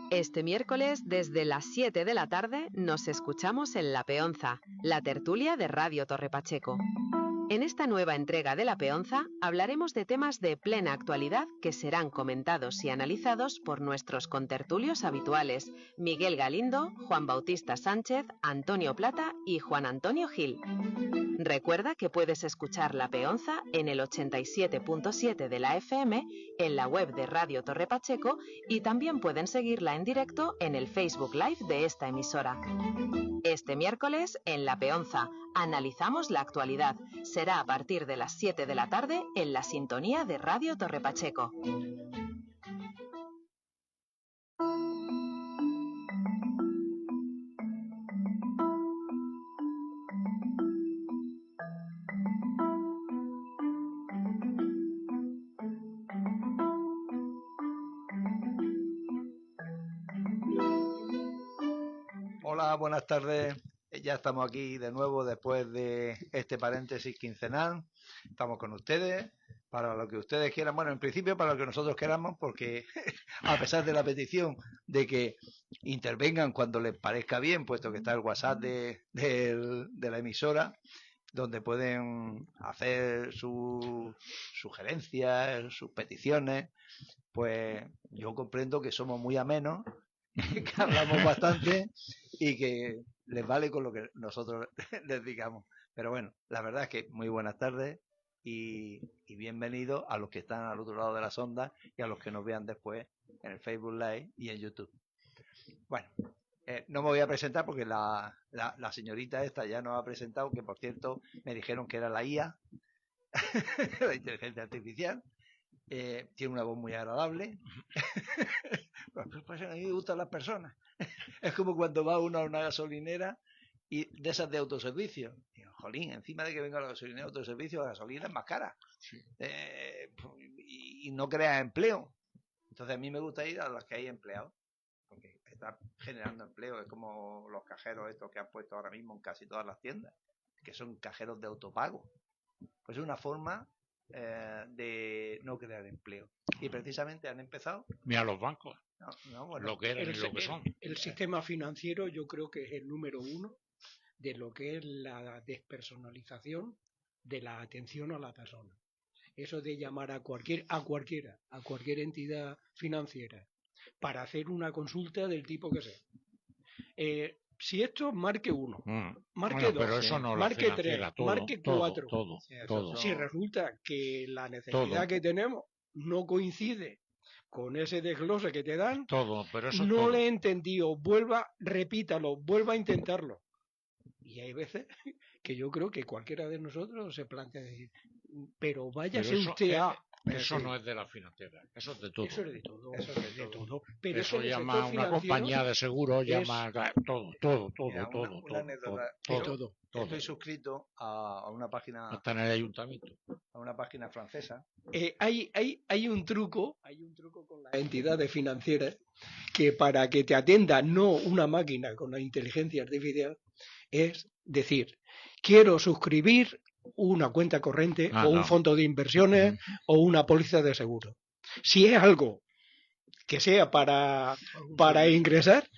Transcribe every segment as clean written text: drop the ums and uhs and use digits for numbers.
Este miércoles, desde las 7 de la tarde, nos escuchamos en La Peonza, la tertulia de Radio Torre Pacheco. En esta nueva entrega de La Peonza hablaremos de temas de plena actualidad que serán comentados y analizados por nuestros contertulios habituales, Miguel Galindo, Juan Bautista Sánchez, Antonio Plata y Juan Antonio Gil. Recuerda que puedes escuchar La Peonza en el 87.7 de la FM, en la web de Radio Torre Pacheco y también pueden seguirla en directo en el Facebook Live de esta emisora. Este miércoles, en La Peonza, analizamos la actualidad. Será a partir de las 7 de la tarde en la sintonía de Radio Torre Pacheco. Hola, buenas tardes. Ya estamos aquí de nuevo después de este paréntesis quincenal. Estamos con ustedes para lo que ustedes quieran. Bueno, en principio para lo que nosotros queramos, porque a pesar de la petición de que intervengan cuando les parezca bien, puesto que está el WhatsApp de la emisora, donde pueden hacer sus sugerencias, sus peticiones, pues yo comprendo que somos muy amenos, que hablamos bastante y que les vale con lo que nosotros les digamos. Pero bueno, la verdad es que muy buenas tardes y bienvenidos a los que están al otro lado de las ondas y a los que nos vean después en el Facebook Live y en YouTube. Bueno, no me voy a presentar porque la señorita esta ya nos ha presentado, que por cierto me dijeron que era la IA, la inteligencia artificial. Tiene una voz muy agradable. Pues a mí me gustan las personas. Es como cuando va uno a una gasolinera y de esas de autoservicio. Digo, jolín, encima de que venga a la gasolinera de autoservicio, la gasolina es más cara. Sí. Y no crea empleo. Entonces a mí me gusta ir a las que hay empleados, porque está generando empleo. Es como los cajeros estos que han puesto ahora mismo en casi todas las tiendas, que son cajeros de autopago. Pues es una forma de no crear empleo. Y precisamente han empezado. Mira los bancos. Bueno, lo que eran y lo que son. El sistema financiero yo creo que es el número uno de lo que es la despersonalización de la atención a la persona. Eso de llamar a cualquier entidad financiera para hacer una consulta del tipo que sea. Si esto, marque 1, marque 2, pero eso no marque 3, marque 4. Todo. Si resulta que la necesidad que tenemos no coincide con ese desglose que te dan, pero eso no le he entendido, repítalo, vuelva a intentarlo. Y hay veces que yo creo que cualquiera de nosotros se plantea decir, pero váyase usted a... Eso no es de la financiera, eso es de todo. Eso es de todo. Pero eso llama a una compañía de seguros, llama todo. Una anécdota. Todo. Estoy suscrito a una página. Hasta en el ayuntamiento. A una página francesa. Hay un truco con las entidades financieras que para que te atienda no una máquina con la inteligencia artificial es decir, quiero suscribir una cuenta corriente o un fondo de inversiones o una póliza de seguro. Si es algo que sea para ingresar,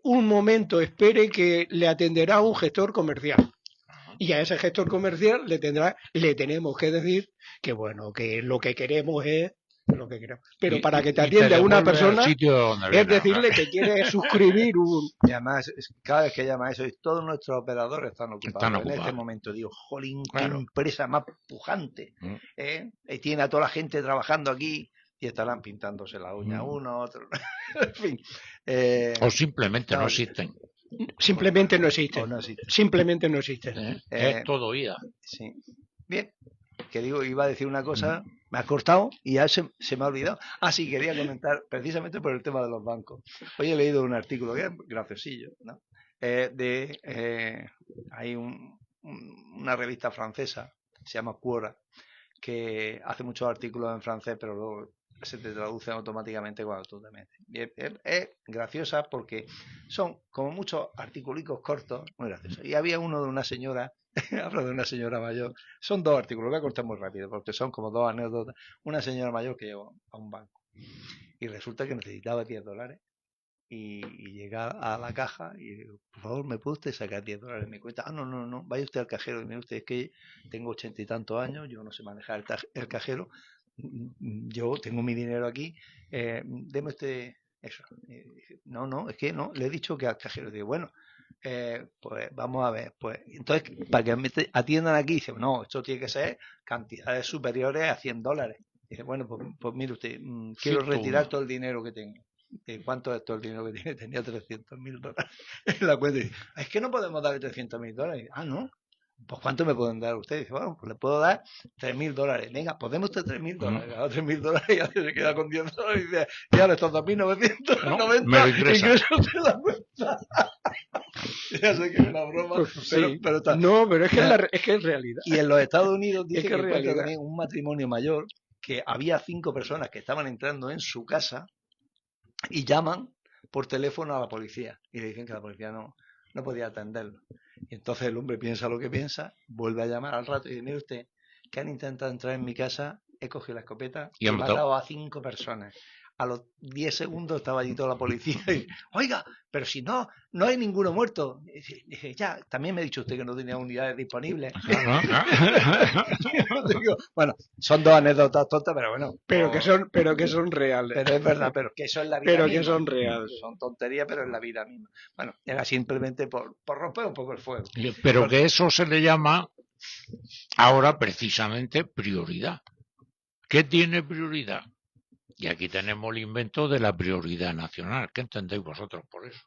un momento espere que le atenderá un gestor comercial. Y a ese gestor comercial le tenemos que decir que bueno, que lo que queremos es lo que queremos. Pero para que te atienda una persona es decirle que quiere suscribir un... Y además, cada vez que llama eso, todos nuestros operadores están ocupados. En este momento digo, jolín, qué empresa más pujante. Y tiene a toda la gente trabajando aquí y estarán pintándose la uña uno, otro. En fin. O simplemente no existen. Simplemente no existen. Simplemente no existen. Es todo IA. Sí. Bien. Que digo, iba a decir una cosa, me ha cortado y ya se me ha olvidado. Sí, quería comentar precisamente por el tema de los bancos. Hoy he leído un artículo que es graciosillo, ¿no? Hay una revista francesa, se llama Quora, que hace muchos artículos en francés, pero luego se te traduce automáticamente cuando tú te metes. Y es graciosa porque son como muchos articulicos cortos, muy graciosos. Y había uno de una señora, hablo de una señora mayor, son dos artículos, voy a cortar muy rápido porque son como dos anécdotas. Una señora mayor que llegó a un banco Y resulta que necesitaba $10. Y llega a la caja y digo, por favor, ¿me puede usted sacar $10 en mi cuenta? No, vaya usted al cajero. Y mire usted, es que tengo 80 y tantos años, yo no sé manejar el cajero, yo tengo mi dinero aquí, deme usted eso. No, es que no, le he dicho que al cajero. Digo, bueno, pues vamos a ver, pues entonces, para que me atiendan aquí, dice, no, esto tiene que ser cantidades superiores a $100. Dice, bueno, pues mire usted, quiero retirar todo el dinero que tengo. ¿Cuánto es todo el dinero que tiene? Tenía $300.000 en la cuenta. Y dice, es que no podemos darle $300.000. ¿No? Pues ¿cuánto me pueden dar ustedes? Dice, bueno, pues le puedo dar $3.000. Venga, podemos usted $3.000. Le da $3.000 y ya se queda con $10 y dice, ya estos 2.990 me ingresos de la cuenta. Ya sé que es una broma, Pues sí. pero está. No, pero es que es realidad. Y en los Estados Unidos dice Es que que encuentra realidad. también un matrimonio mayor, que había 5 personas que estaban entrando en su casa y llaman por teléfono a la policía y le dicen que la policía no podía atenderlo. Y entonces el hombre piensa lo que piensa, vuelve a llamar al rato y dice, mire usted, que han intentado entrar en mi casa, he cogido la escopeta y he matado a 5 personas. A los 10 segundos estaba allí toda la policía y, oiga, pero si no hay ninguno muerto. Dije, ya, también me ha dicho usted que no tenía unidades disponibles. Bueno, son 2 anécdotas tontas, pero bueno. Pero que son reales. Pero es verdad, pero que eso es la vida Pero misma. que son reales. Son tonterías, pero es la vida misma. Bueno, era simplemente por romper un poco el fuego. Pero que eso se le llama ahora precisamente prioridad. ¿Qué tiene prioridad? Y aquí tenemos el invento de la prioridad nacional. ¿Qué entendéis vosotros por eso?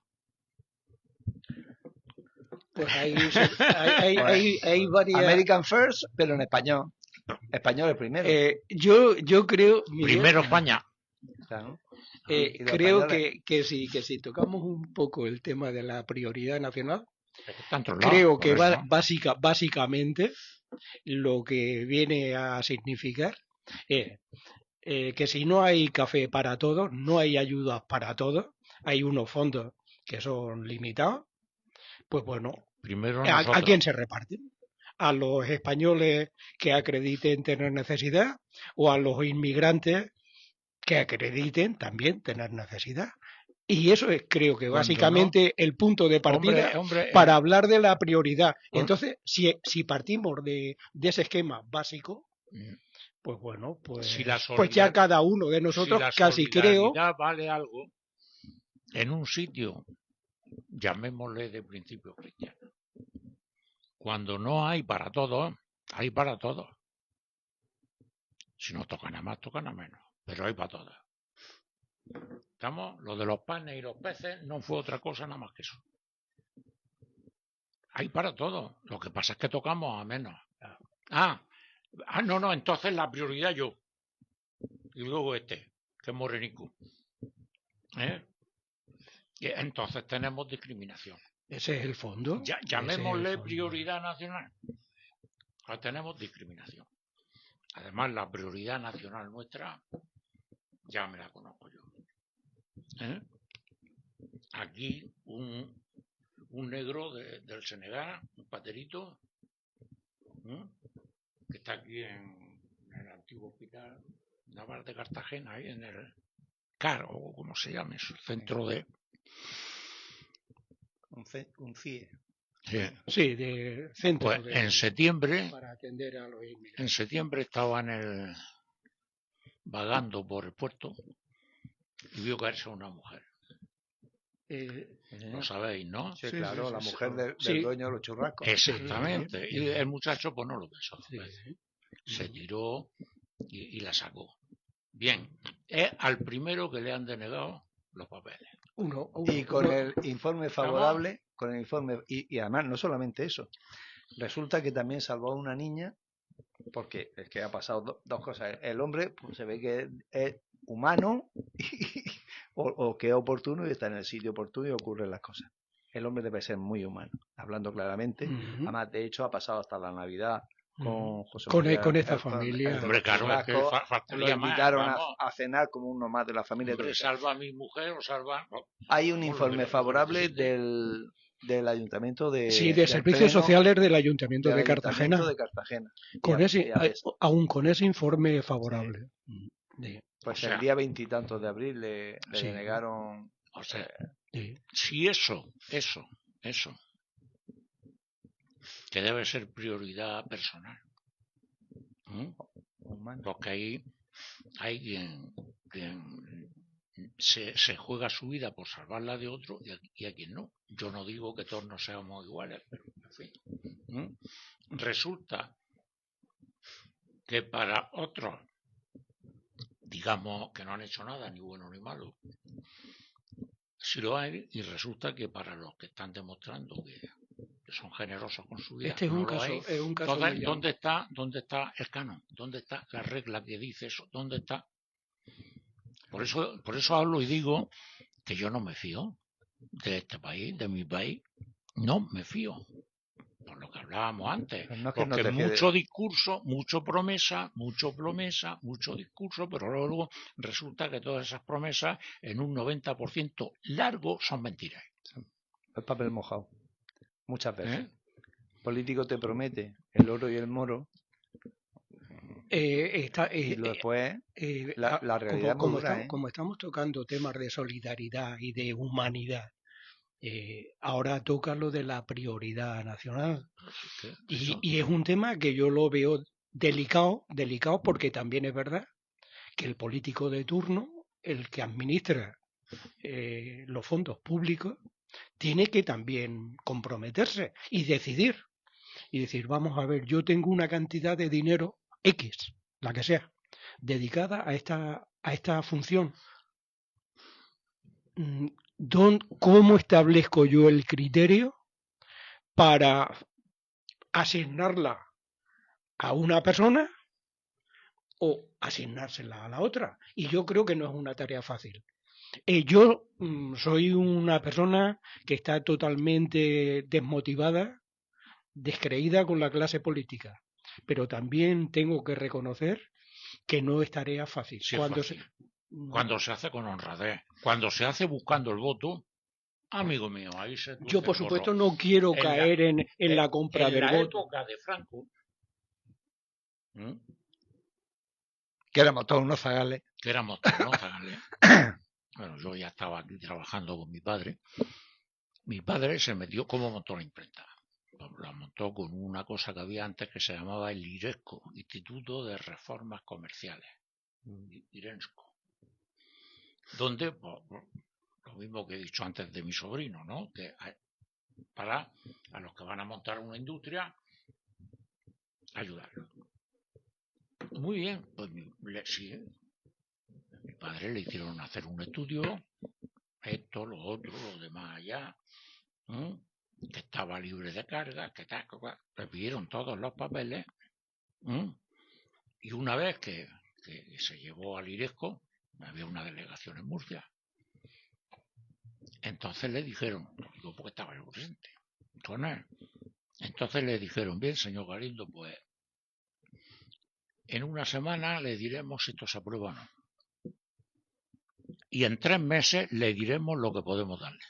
Pues hay varias... American First, pero en español. Español es primero. Yo creo... Miguel, Primero España. Claro. Creo que si tocamos un poco el tema de la prioridad nacional, creo que básicamente lo que viene a significar es que si no hay café para todos, no hay ayudas para todos, hay unos fondos que son limitados, pues bueno, primero ¿a quién se reparten? ¿A los españoles que acrediten tener necesidad o a los inmigrantes que acrediten también tener necesidad? Y eso es, creo que básicamente el punto de partida para hablar de la prioridad. Entonces, si partimos de ese esquema básico, pues bueno, pues ya cada uno de nosotros casi creo... vale algo en un sitio, llamémosle de principio cristiano. Cuando no hay para todos, hay para todos. Si no tocan a más, tocan a menos, pero hay para todos. ¿Estamos? Lo de los panes y los peces no fue otra cosa nada más que eso. Hay para todos. Lo que pasa es que tocamos a menos. No, entonces la prioridad yo. Y luego que es morenico. Y entonces tenemos discriminación. Ese es el fondo. Llamémosle prioridad nacional. Ahora tenemos discriminación. Además, la prioridad nacional nuestra, ya me la conozco yo. Aquí un negro del Senegal, un paterito, que está aquí en el antiguo hospital naval de Cartagena, ahí en el CAR, o como se llame, es el centro de... Un CIE. Sí, de centro. Pues en septiembre, para atender a los inmigrantes. En septiembre estaba vagando por el puerto y vio caerse a una mujer. Lo sabéis, ¿no? Sí, claro, la mujer del dueño de los churrascos. Exactamente. Y el muchacho pues no lo pensó. Se tiró y la sacó. Bien, es al primero que le han denegado los papeles. Y con el informe favorable, y además no solamente eso, resulta que también salvó a una niña, porque es que ha pasado dos cosas. El hombre pues, se ve que es humano o que es oportuno y está en el sitio oportuno y ocurren las cosas. El hombre debe ser muy humano, hablando claramente. Además, de hecho, ha pasado hasta la Navidad con José María, con esta familia. Hombre, claro, es que lo invitaron a cenar como uno más de la familia. Hombre, salva a mi mujer o salva... Hay un informe favorable del Ayuntamiento de... Sí, de Servicios Sociales del Ayuntamiento de Cartagena. Con ese, aún con ese informe favorable. Sí. Pues O sea, el día 20 y tantos de abril le Sí. denegaron. o sea, Sí. si eso, que debe ser prioridad personal. Humano. Porque ahí hay quien se juega su vida por salvar la de otro y a quien no. Yo no digo que todos no seamos iguales, pero en fin. Resulta que para otros, digamos que no han hecho nada, ni bueno ni malo, sí lo hay, y resulta que para los que están demostrando que son generosos con su vida, Este es no un lo caso, hay. es un caso Entonces, muy ¿dónde está el canon? ¿Dónde está la regla que dice eso? ¿Dónde está? Por eso hablo y digo que yo no me fío de este país, de mi país. No me fío. Por lo que hablábamos antes. Pero no es que no Porque te fíes de- mucho discurso, mucho promesa, mucho discurso, pero luego resulta que todas esas promesas en un 90% largo son mentiras. Es papel mojado. Muchas veces. ¿Eh? El político te promete el oro y el moro y después la realidad es muy dura, ¿eh? como estamos tocando temas de solidaridad y de humanidad, ahora toca lo de la prioridad nacional. Y es un tema que yo lo veo delicado porque también es verdad que el político de turno, el que administra los fondos públicos, tiene que también comprometerse y decidir. Y decir, vamos a ver, yo tengo una cantidad de dinero X, la que sea, dedicada a esta función. ¿Cómo establezco yo el criterio para asignarla a una persona o asignársela a la otra? Y yo creo que no es una tarea fácil. Yo soy una persona que está totalmente desmotivada, descreída con la clase política, pero también tengo que reconocer que no es tarea fácil. Sí, cuando se hace con honradez, cuando se hace buscando el voto, amigo mío, ahí se tuerce yo por el gorro. supuesto no quiero caer en la compra del voto. En la época de Franco, Que éramos todos unos zagales. Bueno, yo ya estaba aquí trabajando con mi padre. Mi padre se metió, ¿cómo montó la imprenta? La montó con una cosa que había antes que se llamaba el IRESCO, Instituto de Reformas Comerciales. IRENSCO. Donde, pues, lo mismo que he dicho antes de mi sobrino, ¿no? Que para a los que van a montar una industria, ayudarlos. Muy bien, pues sí, mi padre le hicieron hacer un estudio, esto, lo otro, lo demás allá, que estaba libre de carga, que tal, le pidieron todos los papeles, y una vez que se llevó al IRESCO, había una delegación en Murcia. Entonces le dijeron, digo porque estaba yo presente con él, entonces le dijeron, bien señor Galindo, pues en una semana le diremos si esto se aprueba o no. Y en 3 meses le diremos lo que podemos darle.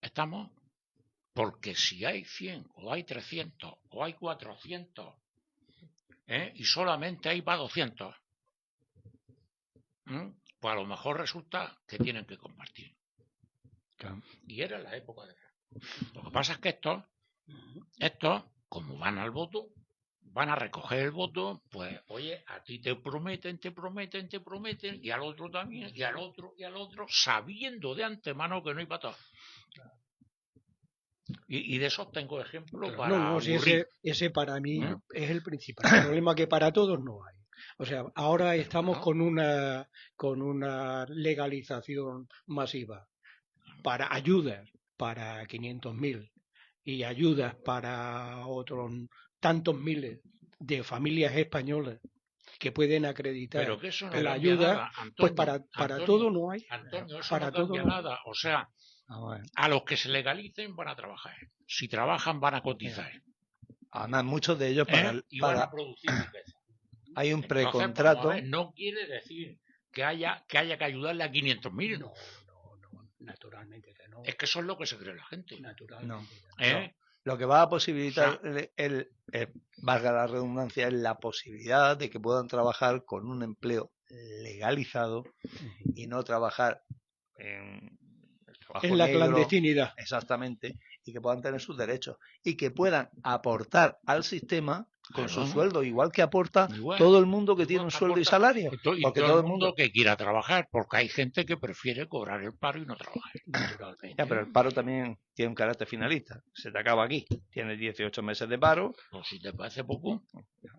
¿Estamos? Porque si hay 100, o hay 300, o hay 400, y solamente hay para 200, pues a lo mejor resulta que tienen que compartir. Claro. Y era la época de Franco. Lo que pasa es que estos, como van al voto, van a recoger el voto, pues, oye, a ti te prometen, y al otro también, y al otro, sabiendo de antemano que no hay para todos. Y de esos tengo ejemplos para no, si ese para mí es el principal problema, que para todos no hay. O sea, ahora estamos con una legalización masiva para ayudas para 500.000 y ayudas para otros tantos miles de familias españolas que pueden acreditar pero que eso no la ayuda, nada, Antonio, pues para todo no hay. Antonio, eso para no todo cambia nada. O sea, a los que se legalicen van a trabajar. Si trabajan van a cotizar. Además, muchos de ellos y van a producir riqueza. Hay un Entonces, precontrato. Vamos a ver, no quiere decir que haya que ayudarle a 500.000. No, naturalmente que no. Es que eso es lo que se cree la gente. Naturalmente. No. Lo que va a posibilitar, valga la redundancia, es la posibilidad de que puedan trabajar con un empleo legalizado y no trabajar en el trabajo En la negro, clandestinidad. exactamente, y que puedan tener sus derechos y que puedan aportar al sistema con Claro. su sueldo, igual que aporta Igual, todo el mundo que igual tiene un que sueldo y aporta- salario. Y Porque todo el mundo que quiera trabajar, porque hay gente que prefiere cobrar el paro y no trabajar. Naturalmente. Ya, pero el paro también tiene un carácter finalista. Se te acaba aquí. Tienes 18 meses de paro. Pues si te parece poco.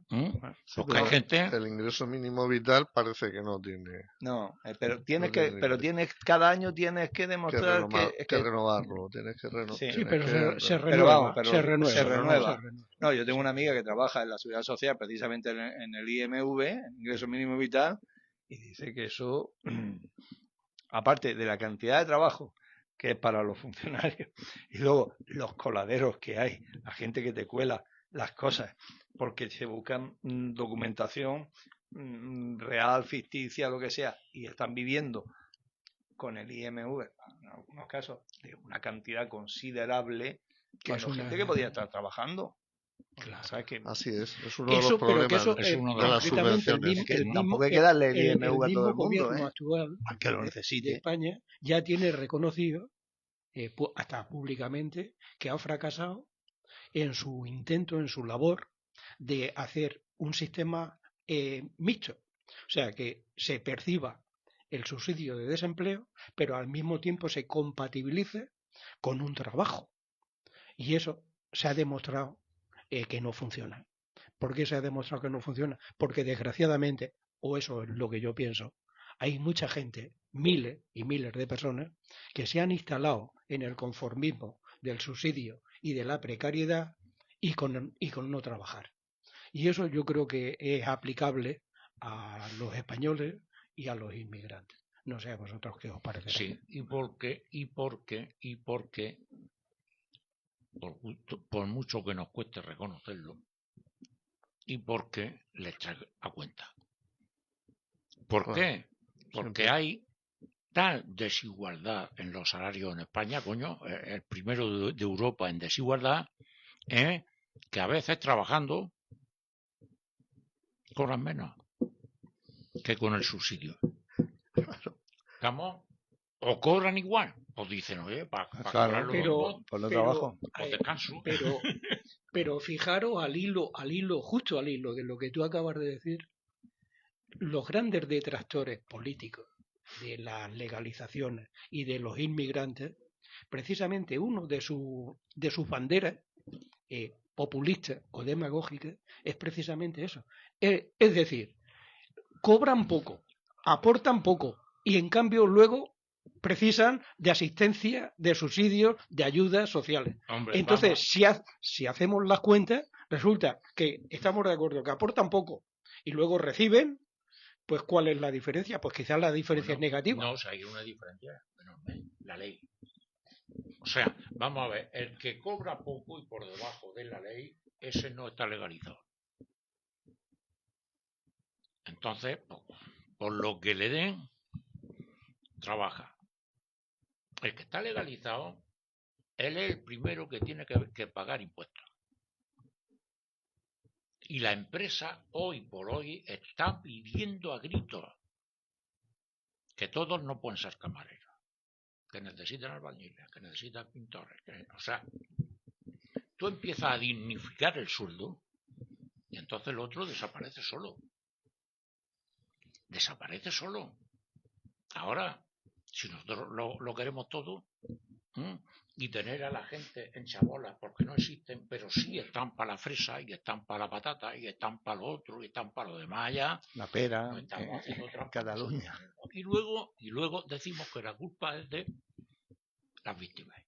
Bueno, Porque hay gente. El ingreso mínimo vital parece que no tiene no, pero tienes No que, tiene pero límite. tienes cada año tienes que demostrar que renovarlo, tienes que renovar. Sí. Sí, pero se pero renueva, vamos, pero se renueva. se renueva. se renueva. No, yo tengo una amiga que trabaja en la Seguridad Social, precisamente en el IMV, en Ingreso Mínimo Vital, y dice que eso, aparte de la cantidad de trabajo que es para los funcionarios, y luego los coladeros que hay, la gente que te cuela las cosas, porque se buscan documentación real, ficticia, lo que sea, y están viviendo con el IMV, en algunos casos, de una cantidad considerable, Que es cuando una- gente que podía estar trabajando. Claro. O sea, que, Así es uno de Eso, los pero que problemas eso, es uno de de los las concretamente, subvenciones. que tampoco hay que darle el IMV a todo mismo el mundo, gobierno actual al que lo de necesite. España ya tiene reconocido, hasta públicamente, que ha fracasado en su intento, en su labor de hacer un sistema mixto. O sea, que se perciba el subsidio de desempleo, pero al mismo tiempo se compatibilice con un trabajo. Y eso se ha demostrado que no funciona. ¿Por qué se ha demostrado que no funciona? Porque desgraciadamente, o eso es lo que yo pienso, hay mucha gente, miles y miles de personas, que se han instalado en el conformismo del subsidio y de la precariedad y con no trabajar. Y eso yo creo que es aplicable a los españoles y a los inmigrantes. No sé a vosotros qué os parece. Sí, por mucho que nos cueste reconocerlo, y porque le trae a cuenta. ¿Por Claro, qué? Porque siempre. hay tal desigualdad en los salarios en España, coño, el primero de Europa en desigualdad, que a veces trabajando cobran menos que con el subsidio. ¿Estamos? O cobran igual, o dicen, oye, para cobrar lo mismo, Por no trabajo. pues descanso. Pero fijaros justo al hilo de lo que tú acabas de decir, los grandes detractores políticos de las legalizaciones y de los inmigrantes, precisamente uno de sus banderas populistas o demagógicas es precisamente eso. Es decir, cobran poco, aportan poco y en cambio luego precisan de asistencia, de subsidios, de ayudas sociales. Hombre, entonces, si hacemos las cuentas, resulta que estamos de acuerdo que aportan poco y luego reciben, pues ¿cuál es la diferencia? Pues quizás la diferencia es negativa. No, o sea, hay una diferencia enorme, la ley. O sea, vamos a ver, el que cobra poco y por debajo de la ley, ese no está legalizado. Entonces, por lo que le den, trabaja. El que está legalizado, él es el primero que tiene que pagar impuestos. Y la empresa hoy por hoy está pidiendo a gritos que todos no pueden ser camareros, que necesitan albañiles, que necesitan pintores. O sea, tú empiezas a dignificar el sueldo y entonces el otro desaparece solo. Desaparece solo. Ahora, si nosotros lo queremos todo, y tener a la gente en chabolas porque no existen, pero sí están para la fresa y están para la patata y están para lo otro y están para lo demás ya. La pera, No estamos haciendo Cataluña. Y luego decimos que la culpa es de las víctimas.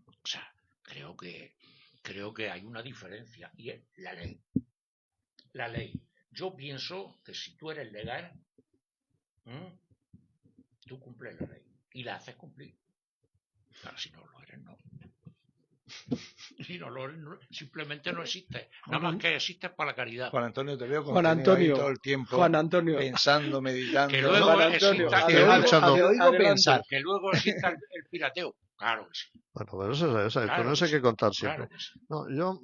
O sea, creo que hay una diferencia y es la ley. La ley. Yo pienso que si tú eres legal, tú cumples la ley y la haces cumplir. Claro, si no lo eres, no. Si no lo eres, no, simplemente no existe. Nada más que existe para la caridad. Juan Antonio, te veo Juan Antonio, todo el tiempo Juan Antonio, pensando, meditando. Que luego Juan Antonio, exista, te oigo adelante. pensar. que luego exista el pirateo. Claro que sí. Bueno, pero eso es, con Claro eso que hay que sí. contar siempre. Claro que sí. No, yo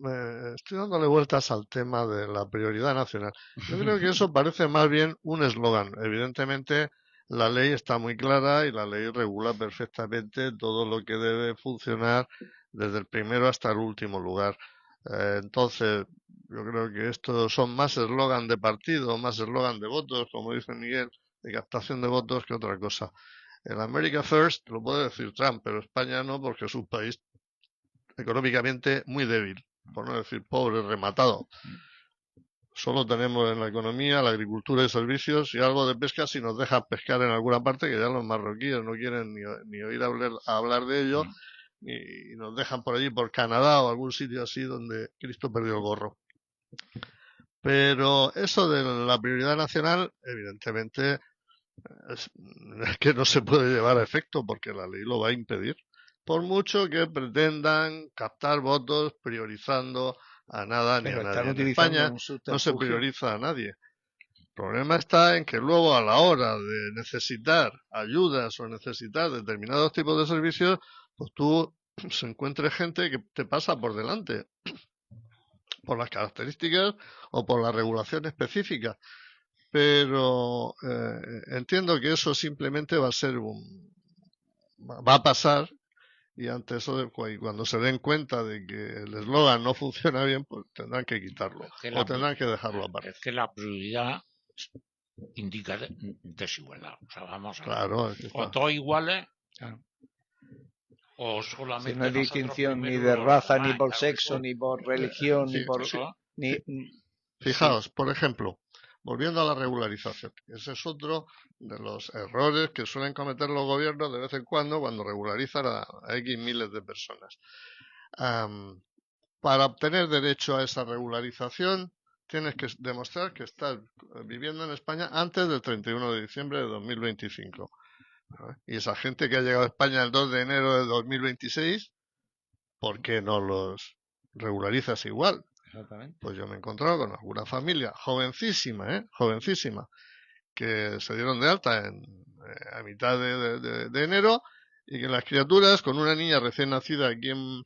estoy dándole vueltas al tema de la prioridad nacional. Yo creo que eso parece más bien un eslogan. Evidentemente, la ley está muy clara y la ley regula perfectamente todo lo que debe funcionar desde el primero hasta el último lugar. Entonces, yo creo que estos son más eslogan de partido, más eslogan de votos, como dice Miguel, de captación de votos que otra cosa. El America First lo puede decir Trump, pero España no, porque es un país económicamente muy débil, por no decir pobre, rematado. Solo tenemos en la economía la agricultura y servicios y algo de pesca si nos dejan pescar en alguna parte, que ya los marroquíes no quieren ni oír hablar de ello, ni nos dejan por allí, por Canadá o algún sitio así donde Cristo perdió el gorro. Pero eso de la prioridad nacional, evidentemente, es que no se puede llevar a efecto porque la ley lo va a impedir. Por mucho que pretendan captar votos priorizando a nada ni Pero a están nadie. En utilizando España un no se subterfugio. prioriza a nadie. El problema está en que luego a la hora de necesitar ayudas o necesitar determinados tipos de servicios, pues tú se encuentre gente que te pasa por delante por las características o por la regulación específica. Pero entiendo que eso simplemente va a pasar, y ante eso, cuando se den cuenta de que el eslogan no funciona bien, pues tendrán que quitarlo o tendrán que dejarlo aparte. Es que la prioridad indica desigualdad. O sea, vamos a ver. Claro, es que O está. todos iguales, Claro. o solamente Si no hay nosotros distinción ni primero de y los raza, demás, ni por claro, sexo, eso- ni por religión, ni Sí, por... eso- Ni, Fijaos, por ejemplo, volviendo a la regularización, ese es otro de los errores que suelen cometer los gobiernos de vez en cuando regularizan a X miles de personas. Para obtener derecho a esa regularización, tienes que demostrar que estás viviendo en España antes del 31 de diciembre de 2025. Y esa gente que ha llegado a España el 2 de enero de 2026, ¿por qué no los regularizas igual? Exactamente. Pues yo me he encontrado con alguna familia jovencísima, jovencísima, que se dieron de alta a mitad de enero, y que las criaturas, con una niña recién nacida aquí en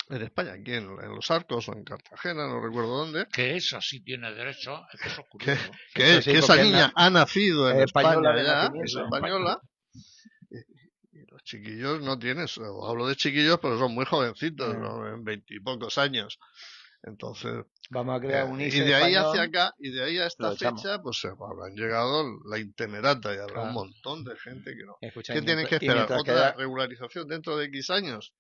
España, aquí en Los Arcos o en Cartagena, no recuerdo dónde, que esa sí tiene derecho, es que eso es que, curioso. que, Eso sí, que esa porque es niña ha nacido en es española España de ya, nacimiento. es española, y los chiquillos no tienen, hablo de chiquillos, pero son muy jovencitos, ¿no? En 20 y pocos años. Entonces, Vamos a crear un y ISE de ahí español. hacia acá, y de ahí a esta lo echamos. fecha, pues se habrán llegado la intemerata y habrá Claro. un montón de gente que no. Escucha, ¿Qué y tienen que mientras- y esperar? mientras ¿Otra queda- regularización dentro de X años?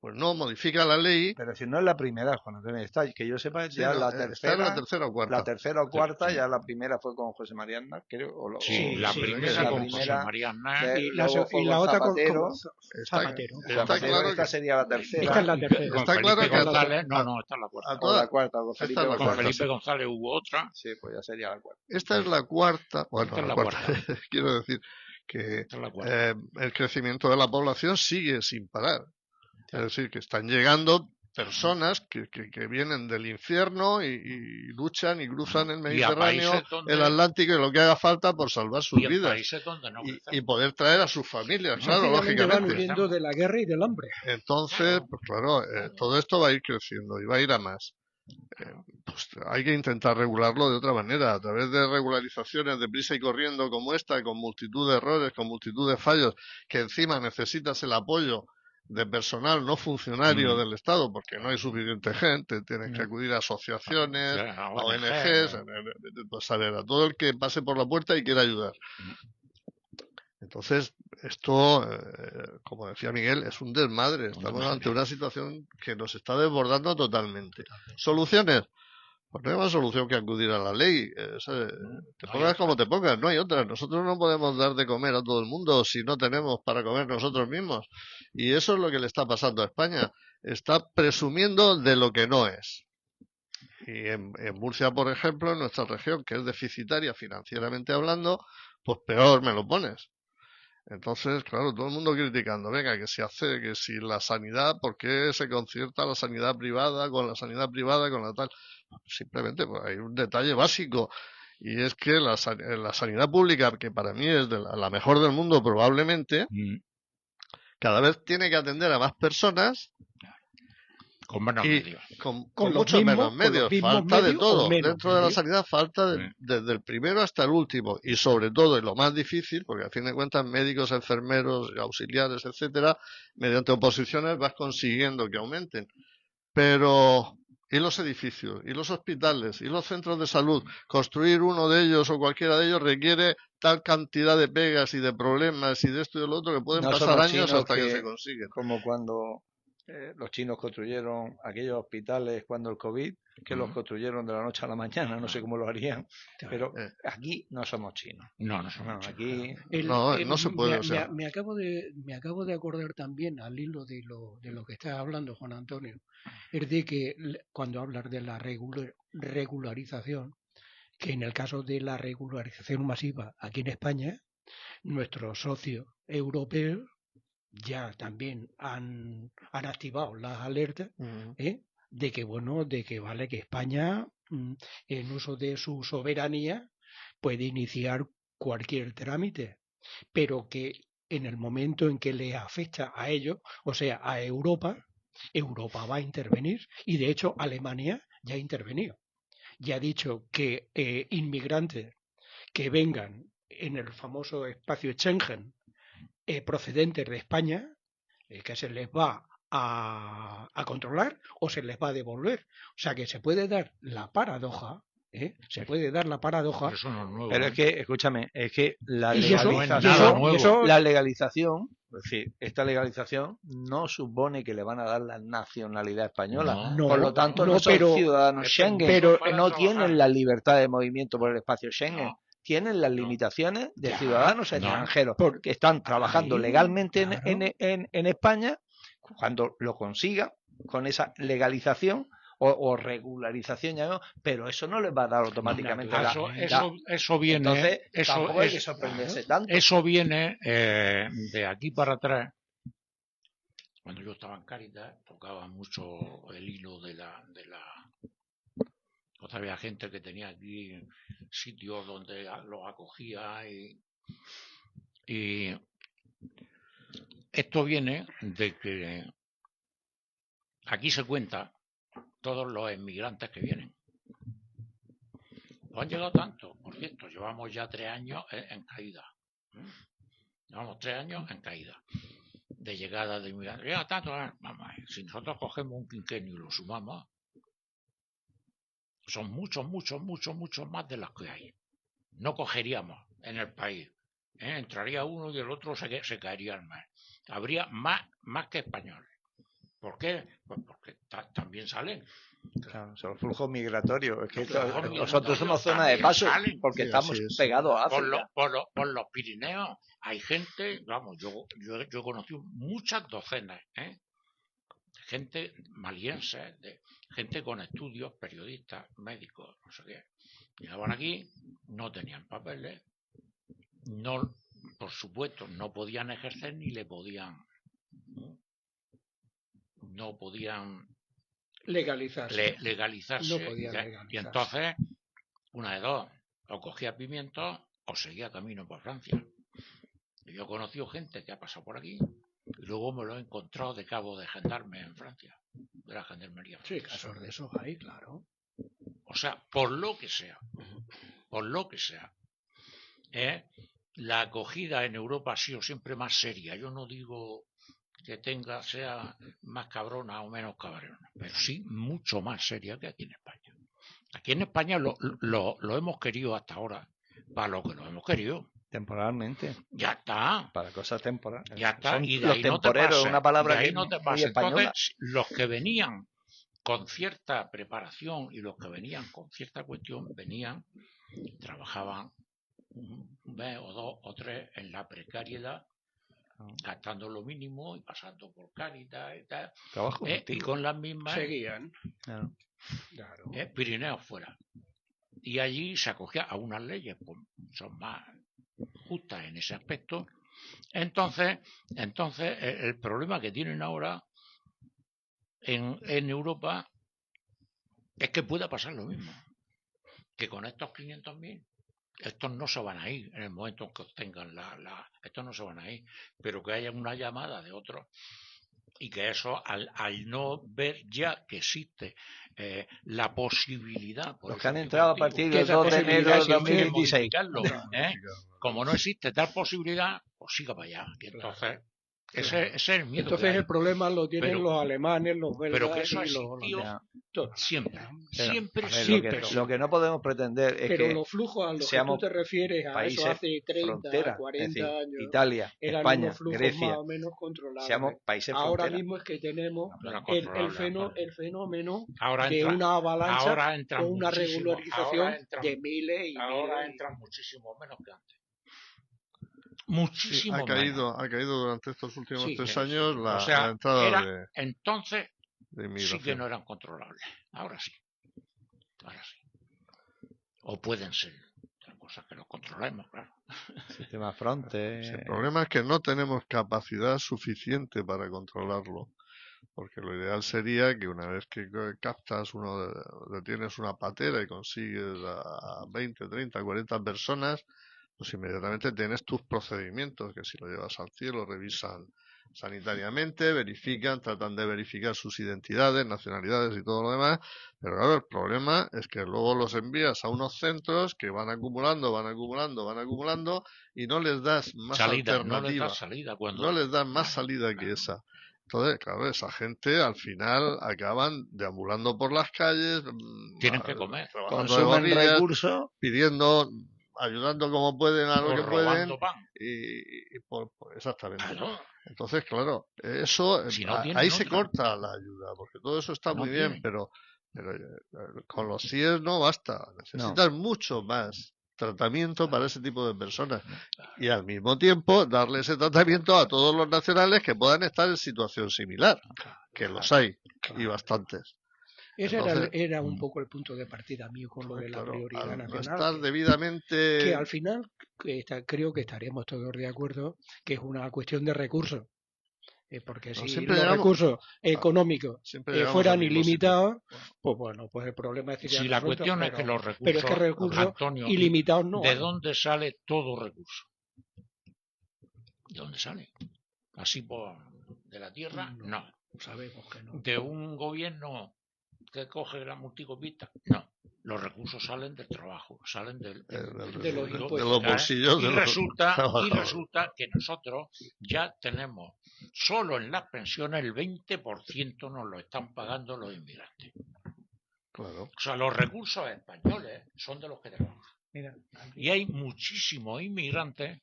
Pues no, modifica la ley. Pero si no es la primera, Juan Antonio, está, que yo sepa, Sí, ya no, la está en tercera, la tercera o cuarta. la tercera o cuarta, ya la primera fue con José María Aznar, creo. Sí, o- la sí, primera la con José primera María Aznar. Y la, luego fue y la con otra Zapatero. con Está, Zapatero. está Zapatero, claro esta que sería la tercera. Esta es la tercera. Con está Felipe claro que González, no, esta es la cuarta. a O la todas. cuarta, con Esta Felipe es la Con cuarta, González. Felipe González hubo otra. Sí, pues ya sería la cuarta. Esta es la cuarta. Bueno, Esta es la la cuarta. cuarta. Quiero decir que Esta es la cuarta. el crecimiento de la población sigue sin parar. Es decir, que están llegando personas que vienen del infierno y luchan y cruzan el Y a Mediterráneo, países donde, el Atlántico y lo que haga falta por salvar sus y en vidas países donde no y crecemos. poder traer a sus familias, claro, Sencillamente van lógicamente. huyendo de la guerra y del hambre. Entonces, Claro. pues claro, todo esto va a ir creciendo y va a ir a más. Pues hay que intentar regularlo de otra manera, a través de regularizaciones de prisa y corriendo como esta, con multitud de errores, con multitud de fallos, que encima necesitas el apoyo de personal no funcionario del Estado, porque no hay suficiente gente, tienes que acudir a asociaciones, a ONGs, pues a ver, a todo el que pase por la puerta y quiera ayudar. Entonces, esto, como decía Miguel, es un desmadre. Estamos ante una situación que nos está desbordando totalmente. ¿Soluciones? Pues no hay más solución que acudir a la ley. Te pongas como te pongas, no hay otra. Nosotros no podemos dar de comer a todo el mundo si no tenemos para comer nosotros mismos. Y eso es lo que le está pasando a España. Está presumiendo de lo que no es. Y en Murcia, por ejemplo, en nuestra región, que es deficitaria financieramente hablando, pues peor me lo pones. Entonces, claro, todo el mundo criticando, venga, que si la sanidad, ¿por qué se concierta la sanidad privada con la sanidad privada, con la tal? Simplemente, pues hay un detalle básico, y es que la sanidad pública, que para mí es la mejor del mundo probablemente, cada vez tiene que atender a más personas Con menos y medios. con los muchos mismos- menos con los medios. mismos Falta de medios o todo. menos Dentro de la medios. sanidad falta desde el primero hasta el último. Y sobre todo, y lo más difícil, porque a fin de cuentas médicos, enfermeros, auxiliares, etcétera, mediante oposiciones vas consiguiendo que aumenten. Pero, ¿y los edificios? ¿Y los hospitales? ¿Y los centros de salud? Construir uno de ellos o cualquiera de ellos requiere tal cantidad de pegas y de problemas y de esto y de lo otro que pueden No pasar somos años chinos hasta que se consiguen. como cuando los chinos construyeron aquellos hospitales cuando el COVID, que los construyeron de la noche a la mañana, no sé cómo lo harían, pero aquí no somos chinos. No somos No, chinos. aquí No se puede, o sea. Me acabo de acordar también, al hilo de lo que estás hablando, Juan Antonio, es de que cuando hablas de la regularización, que en el caso de la regularización masiva aquí en España, nuestros socios europeos ya también han activado las alertas, de que vale que España, en uso de su soberanía, puede iniciar cualquier trámite, pero que en el momento en que le afecta a ellos, o sea, a Europa va a intervenir, y de hecho Alemania ya ha intervenido. Ya ha dicho que inmigrantes que vengan en el famoso espacio Schengen procedentes de España, que se les va a controlar o se les va a devolver. O sea que se puede dar la paradoja, se puede dar la paradoja. Pero eso no es nuevo. pero es que, escúchame, es que la Y eso- legalización, la legalización, es decir, esta legalización no supone que le van a dar la nacionalidad española. No. Por lo tanto, no son pero- ciudadanos Schengen, pero para no trabajar. tienen la libertad de movimiento por el espacio Schengen. No. Tienen las No. limitaciones de Ya, ciudadanos no. extranjeros Por- que están trabajando ahí, legalmente claro. en España. Cuando lo consigan con esa legalización o regularización, llamemos, pero eso no les va a dar automáticamente la... Eso viene. Entonces, eso tampoco hay que es- sorprenderse tanto. Eso viene de aquí para atrás. Cuando yo estaba en Cáritas, tocaba mucho el hilo de la... Otra había gente que tenía aquí sitios donde los acogía y esto viene de que aquí se cuenta todos los inmigrantes que vienen. No han llegado tanto, por cierto, llevamos ya 3 años en caída. Llevamos 3 años en caída de llegada de inmigrantes. Llega tanto, vamos, si nosotros cogemos un quinquenio y lo sumamos, son muchos más de los que hay. No cogeríamos en el país. Entraría uno y el otro se caería al mar. Habría más que españoles. ¿Por qué? Pues porque también salen. Claro, son los flujos migratorios. Es que Los flujos nosotros migratorios somos zona de también paso salen. porque Sí, estamos así es. pegados a Por África. los Pirineos hay gente, vamos, yo he conocido muchas docenas, gente maliense, gente con estudios, periodistas, médicos, no sé qué. Llegaban aquí, no tenían papeles, no, por supuesto, no podían ejercer ni no podían legalizarse. legalizarse. No podían Y legalizarse. entonces, una de dos, o cogía pimientos o seguía camino por Francia. Y yo he conocido gente que ha pasado por aquí y luego me lo he encontrado de cabo de gendarme en Francia, de la gendarmería Sí, francesa. casos de esos hay, claro. O sea, por lo que sea, la acogida en Europa ha sido siempre más seria. Yo no digo que sea más cabrona o menos cabrona, pero sí mucho más seria que aquí en España. Aquí en España lo hemos querido hasta ahora, para lo que lo hemos querido. Temporalmente, Ya está. para cosas temporales. Ya está. Son Y de los ahí no te temporeros, pases, una palabra de ahí que no es te muy pases. española. Entonces, los que venían con cierta preparación y los que venían con cierta cuestión, trabajaban un mes o 2 o 3 en la precariedad, gastando lo mínimo y pasando por Cáritas y tal, Trabajo y contigo. con las mismas Seguían. Claro. Claro. Pirineos fuera. Y allí se acogía a unas leyes, pues, son más justas en ese aspecto. Entonces el problema que tienen ahora en Europa es que pueda pasar lo mismo, que con estos 500.000 estos no se van a ir en el momento en que obtengan estos no se van a ir, pero que haya una llamada de otros y que eso, al no ver ya que existe la posibilidad, por Los eso que han digo, entrado a digo, partir que del esa 2 de enero de posibilidad existe. 2026. modificarlo, como no existe tal posibilidad, pues siga para allá. Y entonces, ese es el miedo. Entonces que hay. el problema lo tienen Pero- los alemanes, los Pero que belgas eso ha y los existido holandeses. Todos. siempre. Pero, Siempre, a ver, siempre. lo que no podemos pretender es Pero que los flujos a los que seamos tú te refieres, a países eso hace 30, frontera, es 40 decir, años, Italia, eran España, unos flujos Grecia, más o menos controlables. seamos países Ahora frontera. mismo es que tenemos No era el controlable, el fenómeno Ahora de entra- una avalancha ahora entran o una muchísimo- regularización ahora entran- de miles y Ahora miles. entran muchísimo menos que antes. Sí, Muchísimo ha menos. caído durante estos últimos Sí, 3 Sí, años sí. la, O sea, la entrada entonces de sí inmigración. que no eran controlables. Ahora sí. Ahora sí. O pueden ser. Otra cosa que los controlemos, claro. Sistema Fronte. Sí, el problema es que no tenemos capacidad suficiente para controlarlo. Porque lo ideal sería que una vez que captas detienes una patera y consigues a 20, 30, 40 personas, pues inmediatamente tienes tus procedimientos, que si lo llevas al cielo revisan sanitariamente, tratan de verificar sus identidades, nacionalidades y todo lo demás, pero claro, el problema es que luego los envías a unos centros que van acumulando y no les das más Salida, no les alternativa, da salida cuando. no les das más salida que esa. Entonces, claro, esa gente al final acaban deambulando por las calles, Tienen que comer. trabajando de Consumen gorrillas, recursos. pidiendo, ayudando como pueden a lo O que pueden, robando pan. exactamente. Claro. Entonces, claro, eso Si no tienen ahí se otra. corta la ayuda, porque todo eso está No muy bien, tienen. pero con los CIES no basta, necesitas mucho más tratamiento para ese tipo de personas y al mismo tiempo darle ese tratamiento a todos los nacionales que puedan estar en situación similar, que los hay y bastantes. Ese Entonces, era un poco el punto de partida mío con lo de la claro, prioridad al no nacional. estar debidamente Que al final creo que estaríamos todos de acuerdo que es una cuestión de recursos. Porque No, si siempre los llegamos- recursos económicos siempre llegamos fueran al mismo ilimitados, pues bueno, pues el problema es Si la cuestión es que los recursos, pero es que recursos Antonio, ilimitados no ¿de hay. dónde sale todo recurso? ¿De dónde sale? ¿Así de la tierra? No. Sabemos que no. ¿De un gobierno que coge la multicopista? No. Los recursos salen del trabajo, salen de los de impuestos. los bolsillos y de los resulta trabajadores. que nosotros ya tenemos solo en las pensiones el 20% nos lo están pagando los inmigrantes. Claro. O sea, los recursos españoles son de los que trabajan. Mira, Y hay muchísimos inmigrantes.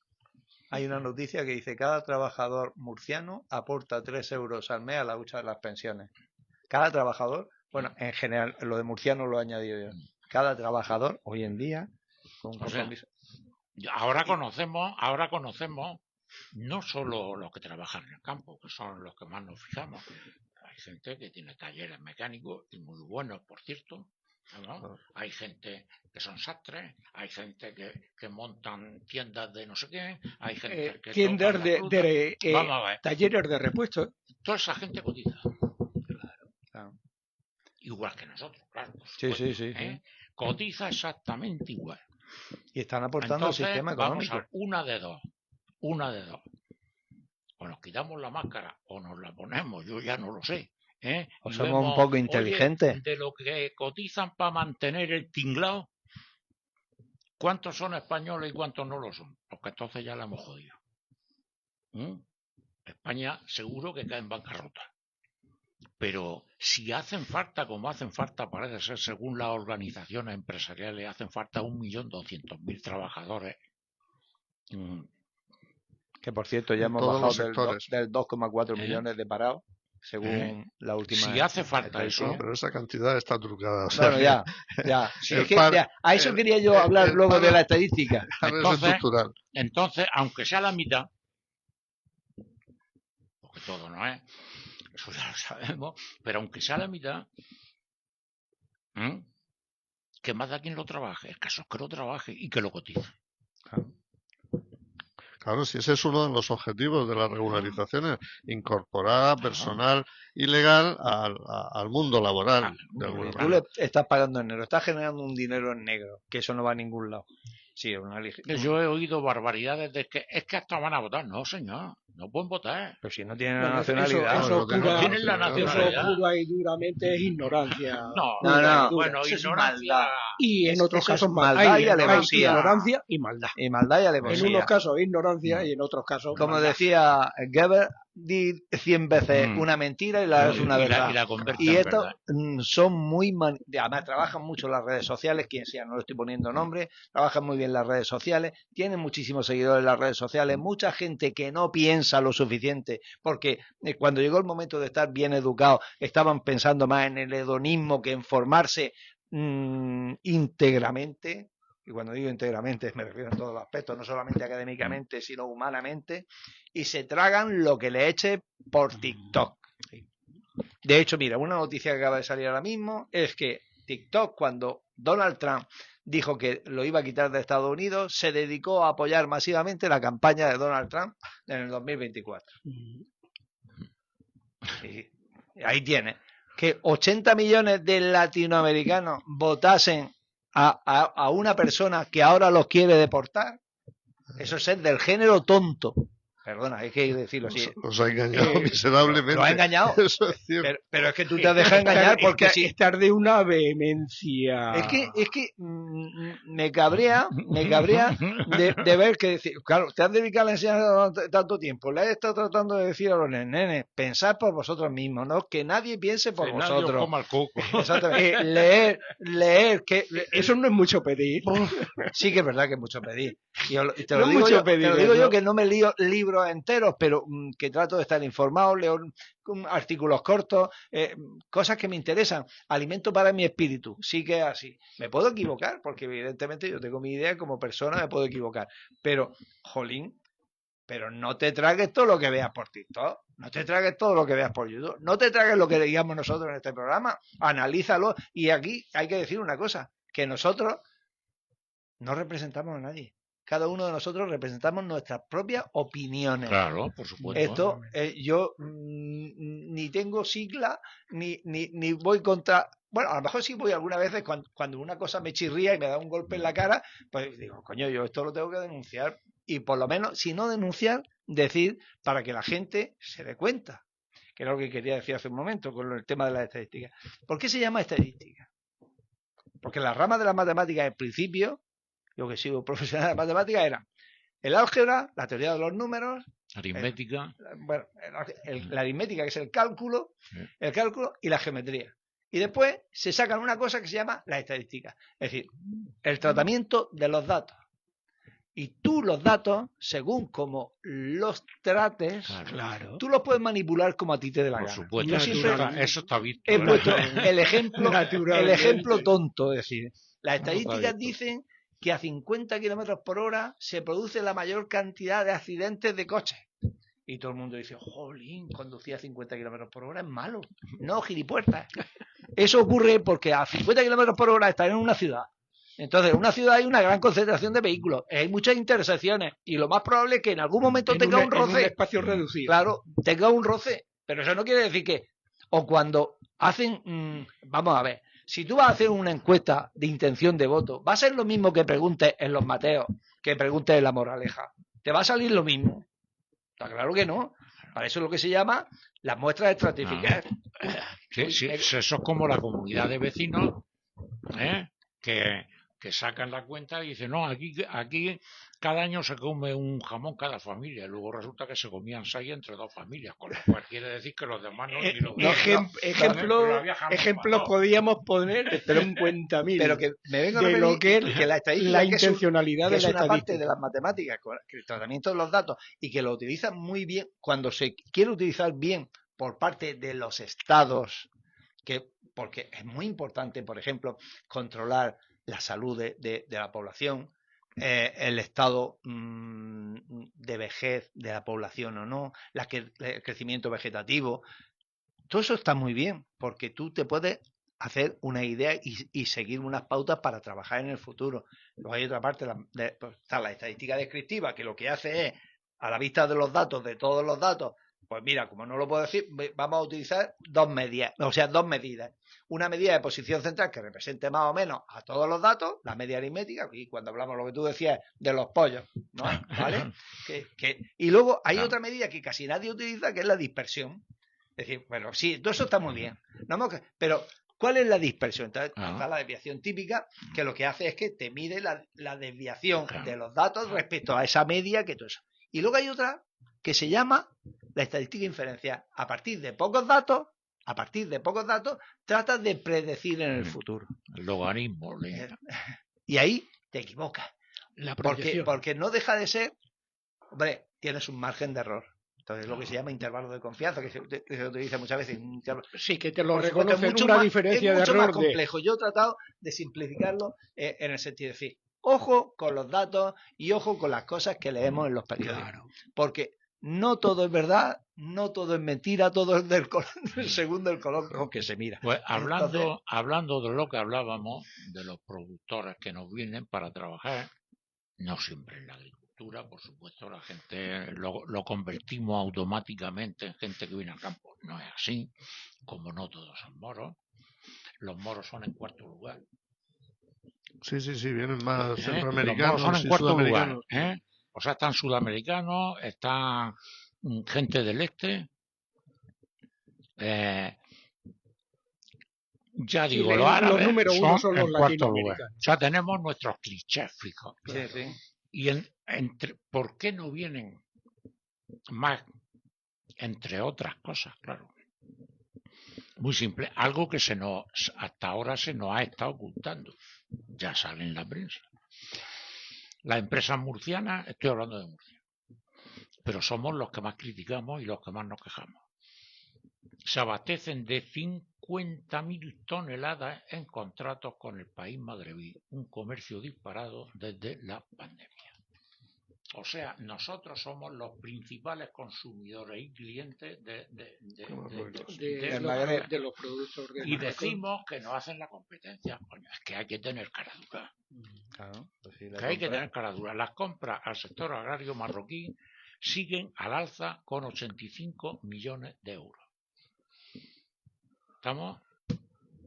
hay una noticia que dice: cada trabajador murciano aporta 3 euros al mes a la hucha de las pensiones. Cada trabajador, bueno, en general, lo de murciano lo he añadido yo. Cada trabajador, hoy en día, con compromiso. Ahora conocemos no solo los que trabajan en el campo, que son los que más nos fijamos. Hay gente que tiene talleres mecánicos y muy buenos, por cierto. ¿No? Hay gente que son sastres, hay gente que montan tiendas de no sé qué, hay gente que tiendas Vamos a ver. talleres de repuesto. Toda esa gente cotiza. Claro. Igual que nosotros, claro. Sí. Cotiza exactamente igual. Y están aportando Entonces, al sistema económico. Vamos a una de dos. O nos quitamos la máscara o nos la ponemos, yo ya no lo sé. O y somos vemos, un poco oye, inteligentes. de lo que cotizan para mantener el tinglao, ¿cuántos son españoles y cuántos no lo son? Porque entonces ya la hemos jodido. España seguro que cae en bancarrota. Pero si hacen falta, como hacen falta, parece ser, según las organizaciones empresariales, hacen falta 1.200.000 trabajadores. Que por cierto ya En hemos todos bajado los del 2,4 millones de parados, según la última. Si hace falta eso. No, pero esa cantidad está trucada. O sea, Bueno, ya. Sí, Es que, a eso quería yo hablar el luego paro- de la estadística. es estructural. Entonces, aunque sea la mitad, porque todo no es, eso ya lo sabemos, pero aunque sea la mitad, que más da quien lo trabaje. El caso es que lo trabaje y que lo cotice. Claro, si ese es uno de los objetivos de las regularizaciones, incorporar a personal ilegal al mundo laboral. De alguna Tú manera. le estás pagando en negro, estás generando un dinero en negro, que eso no va a ningún lado. Sí, Yo he oído barbaridades de que es que hasta van a votar. No, señor, no pueden votar. Pero si no tienen Bueno, la nacionalidad. eso No, No tienen la eso nacionalidad. pura y duramente es ignorancia. No, pura y dura. bueno, eso es ignorancia. maldad. Y en otros Eso es casos maldad y hay alevosía. ignorancia y maldad. Y maldad y En alevosía. unos casos ignorancia y en otros casos Como maldad. decía Goebbels, di 100 veces una mentira y la es una verdad. Y la convierte Y en estos verdad. son muy... Además, trabajan mucho las redes sociales, quien sea, no le estoy poniendo nombre, trabajan muy bien las redes sociales, tienen muchísimos seguidores en las redes sociales, mucha gente que no piensa lo suficiente, porque cuando llegó el momento de estar bien educados, estaban pensando más en el hedonismo que en formarse íntegramente. Y cuando digo íntegramente me refiero en todos los aspectos, no solamente académicamente, sino humanamente, y se tragan lo que le eche por TikTok. De hecho, mira, una noticia que acaba de salir ahora mismo es que TikTok, cuando Donald Trump dijo que lo iba a quitar de Estados Unidos, se dedicó a apoyar masivamente la campaña de Donald Trump en el 2024. Y ahí tiene, que 80 millones de latinoamericanos votasen a una persona que ahora los quiere deportar. Eso es ser del género tonto. Perdona, hay que decirlo así. Os ha engañado miserablemente. Lo ha engañado. Eso es cierto. Pero es que tú te has dejado engañar porque si... Estar de una vehemencia. Es que me cabrea de ver que decir, claro, te has dedicado a la enseñanza tanto tiempo, le has estado tratando de decir a los nenes, pensad por vosotros mismos, no que nadie piense por vosotros. Nadie os coma el coco. Exactamente. Leer, que Eso no es mucho pedir. sí que es verdad que es mucho pedir. Y te No lo es digo, mucho yo, pedir, te lo digo ¿no? yo que no me lío libros enteros, pero que trato de estar informado, leo artículos cortos, cosas que me interesan, alimento para mi espíritu, sí que es así. Me puedo equivocar, porque evidentemente yo tengo mi idea como persona, me puedo equivocar, pero, jolín, pero no te tragues todo lo que veas por TikTok, no te tragues todo lo que veas por YouTube, no te tragues lo que digamos nosotros en este programa, analízalo, y aquí hay que decir una cosa, que nosotros no representamos a nadie. Cada uno de nosotros representamos nuestras propias opiniones. Claro, por supuesto. Esto, yo ni tengo sigla, ni voy contra... Bueno, a lo mejor sí voy algunas veces cuando una cosa me chirría y me da un golpe en la cara, pues digo, coño, yo esto lo tengo que denunciar. Y por lo menos, si no denunciar, decir para que la gente se dé cuenta. Que era lo que quería decir hace un momento con el tema de las estadísticas. ¿Por qué se llama estadística? Porque las ramas de las matemáticas, en principio, yo que sigo profesional de matemáticas, eran el álgebra, la teoría de los números, Aritmética. bueno, la aritmética, que es el cálculo y la geometría. Y después se sacan una cosa que se llama la estadística, es decir, el tratamiento de los datos. Y tú los datos, según como los trates, Claro. tú los puedes manipular como a ti te dé la Por gana. supuesto, Yo eso, siempre eso está visto. he puesto el ejemplo tonto, es decir, las está estadísticas visto. dicen que a 50 kilómetros por hora se produce la mayor cantidad de accidentes de coches. Y todo el mundo dice, jolín, conducir a 50 kilómetros por hora es malo. No, gilipuertas. Eso ocurre porque a 50 kilómetros por hora estás en una ciudad. Entonces, en una ciudad hay una gran concentración de vehículos, hay muchas intersecciones y lo más probable es que en algún momento tenga un roce. En un espacio reducido. Claro, tenga un roce, pero eso no quiere decir que... O cuando hacen... vamos a ver, si tú vas a hacer una encuesta de intención de voto, va a ser lo mismo que preguntes en los Mateos, que preguntes en la Moraleja. Te va a salir lo mismo. Está claro que no. Para eso es lo que se llama las muestras estratificadas. Sí, eso es como la comunidad de vecinos, que sacan la cuenta y dicen, no, aquí cada año se come un jamón cada familia, y luego resulta que se comían 6 entre 2 familias, con lo cual quiere decir que los demás no ni lo Ejemplos podíamos poner 50.000. Pero que me vengo a de referir lo que es que la estadística, la intencionalidad que de la es una parte estadística. de las matemáticas, que el tratamiento de los datos, y que lo utilizan muy bien cuando se quiere utilizar bien por parte de los estados, porque es muy importante, por ejemplo, controlar la salud de la población, el estado de vejez de la población o no, el crecimiento vegetativo. Todo eso está muy bien, porque tú te puedes hacer una idea y seguir unas pautas para trabajar en el futuro. Luego hay otra parte, está la estadística descriptiva, que lo que hace es, a la vista de los datos, de todos los datos, Pues mira, como no lo puedo decir, vamos a utilizar dos medidas. Una medida de posición central que represente más o menos a todos los datos, la media aritmética, y cuando hablamos lo que tú decías de los pollos, ¿no? ¿Vale? Y luego hay otra medida que casi nadie utiliza, que es la dispersión. Es decir, bueno, sí, todo eso está muy bien. Pero, ¿cuál es la dispersión? Entonces, está la desviación típica, que lo que hace es que te mide la desviación de los datos respecto a esa media que todo eso. Y luego hay otra que se llama la estadística inferencial. A partir de pocos datos, tratas de predecir en el futuro. El logaritmo. Y ahí te equivocas. La proyección. Porque no deja de ser, hombre, tienes un margen de error. Entonces, lo que se llama intervalo de confianza, que se utiliza muchas veces. Sí, que te lo Por reconocen supuesto, una diferencia es de mucho error más complejo. Yo he tratado de simplificarlo en el sentido de decir, ojo con los datos y ojo con las cosas que leemos en los periódicos. Claro. Porque no todo es verdad, no todo es mentira, todo es según del color con que se mira. Pues hablando de lo que hablábamos, de los productores que nos vienen para trabajar, no siempre en la agricultura, por supuesto, la gente lo convertimos automáticamente en gente que viene al campo. No es así, como no todos son moros. Los moros son en cuarto lugar. Sí, vienen más Los centroamericanos moros son en y cuarto lugar. sudamericanos. O sea, están sudamericanos, están gente del este. Ya digo, Sí, los árabes los número uno son los en cuarto lugar. latinoamericanos. O sea, tenemos nuestros clichés fijos. Claro. Sí. Y ¿por qué no vienen más? Entre otras cosas, claro. Muy simple, algo que hasta ahora se nos ha estado ocultando. Ya sale en la prensa. Las empresas murcianas, estoy hablando de Murcia, pero somos los que más criticamos y los que más nos quejamos. Se abastecen de 50.000 toneladas en contratos con el país magrebí, un comercio disparado desde la pandemia. O sea, nosotros somos los principales consumidores y clientes de los productos de y decimos que nos hacen la competencia. Coño, es que hay que tener cara dura. Claro, pues sí, Que hay que tener cara dura. Las compras al sector agrario marroquí siguen al alza con 85 millones de euros. ¿Estamos?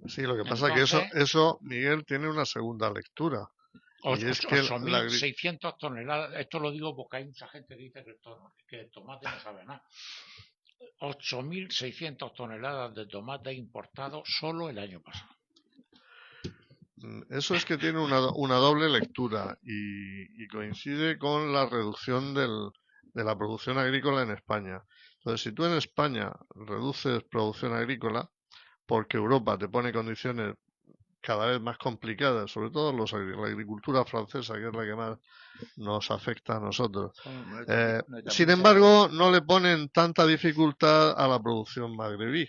Sí, lo que pasa es que eso, Miguel, tiene una segunda lectura. Y es que 8.600 toneladas, esto lo digo porque hay mucha gente que dice que el tomate no sabe nada. 8.600 toneladas de tomate importados solo el año pasado. Eso es que tiene una doble lectura y coincide con la reducción de la producción agrícola en España. Entonces, si tú en España reduces producción agrícola porque Europa te pone condiciones cada vez más complicadas, sobre todo la agricultura francesa, que es la que más nos afecta a nosotros. Sin embargo, no le ponen tanta dificultad a la producción magrebí.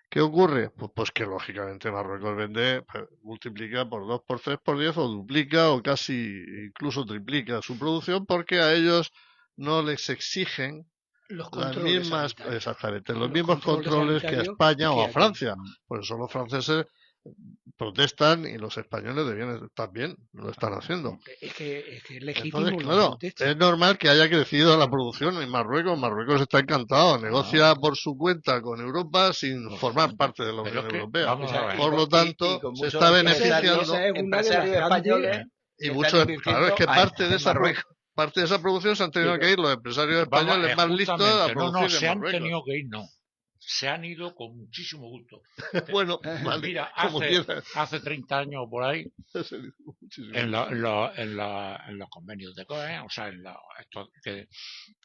¿Qué ocurre? Pues que lógicamente Marruecos vende, multiplica por 2, por 3, por 10 o duplica o casi incluso triplica su producción porque a ellos no les exigen los mismos controles que a España o a Francia. Por eso los franceses protestan y los españoles también lo están haciendo. Es que es legítimo. Entonces, claro, es normal que haya crecido la producción en Marruecos. Marruecos está encantado, negocia por su cuenta con Europa sin formar parte de la Unión Europea. Por lo tanto, se está beneficiando empresarios españoles y muchos, claro, es que parte de esa producción se han tenido que ir los empresarios españoles más listos a producir en Marruecos. Se han tenido que ir, no. Se han ido con muchísimo gusto. Bueno, vale, mira, hace 30 años por ahí, en los convenios de COE, o sea, estos que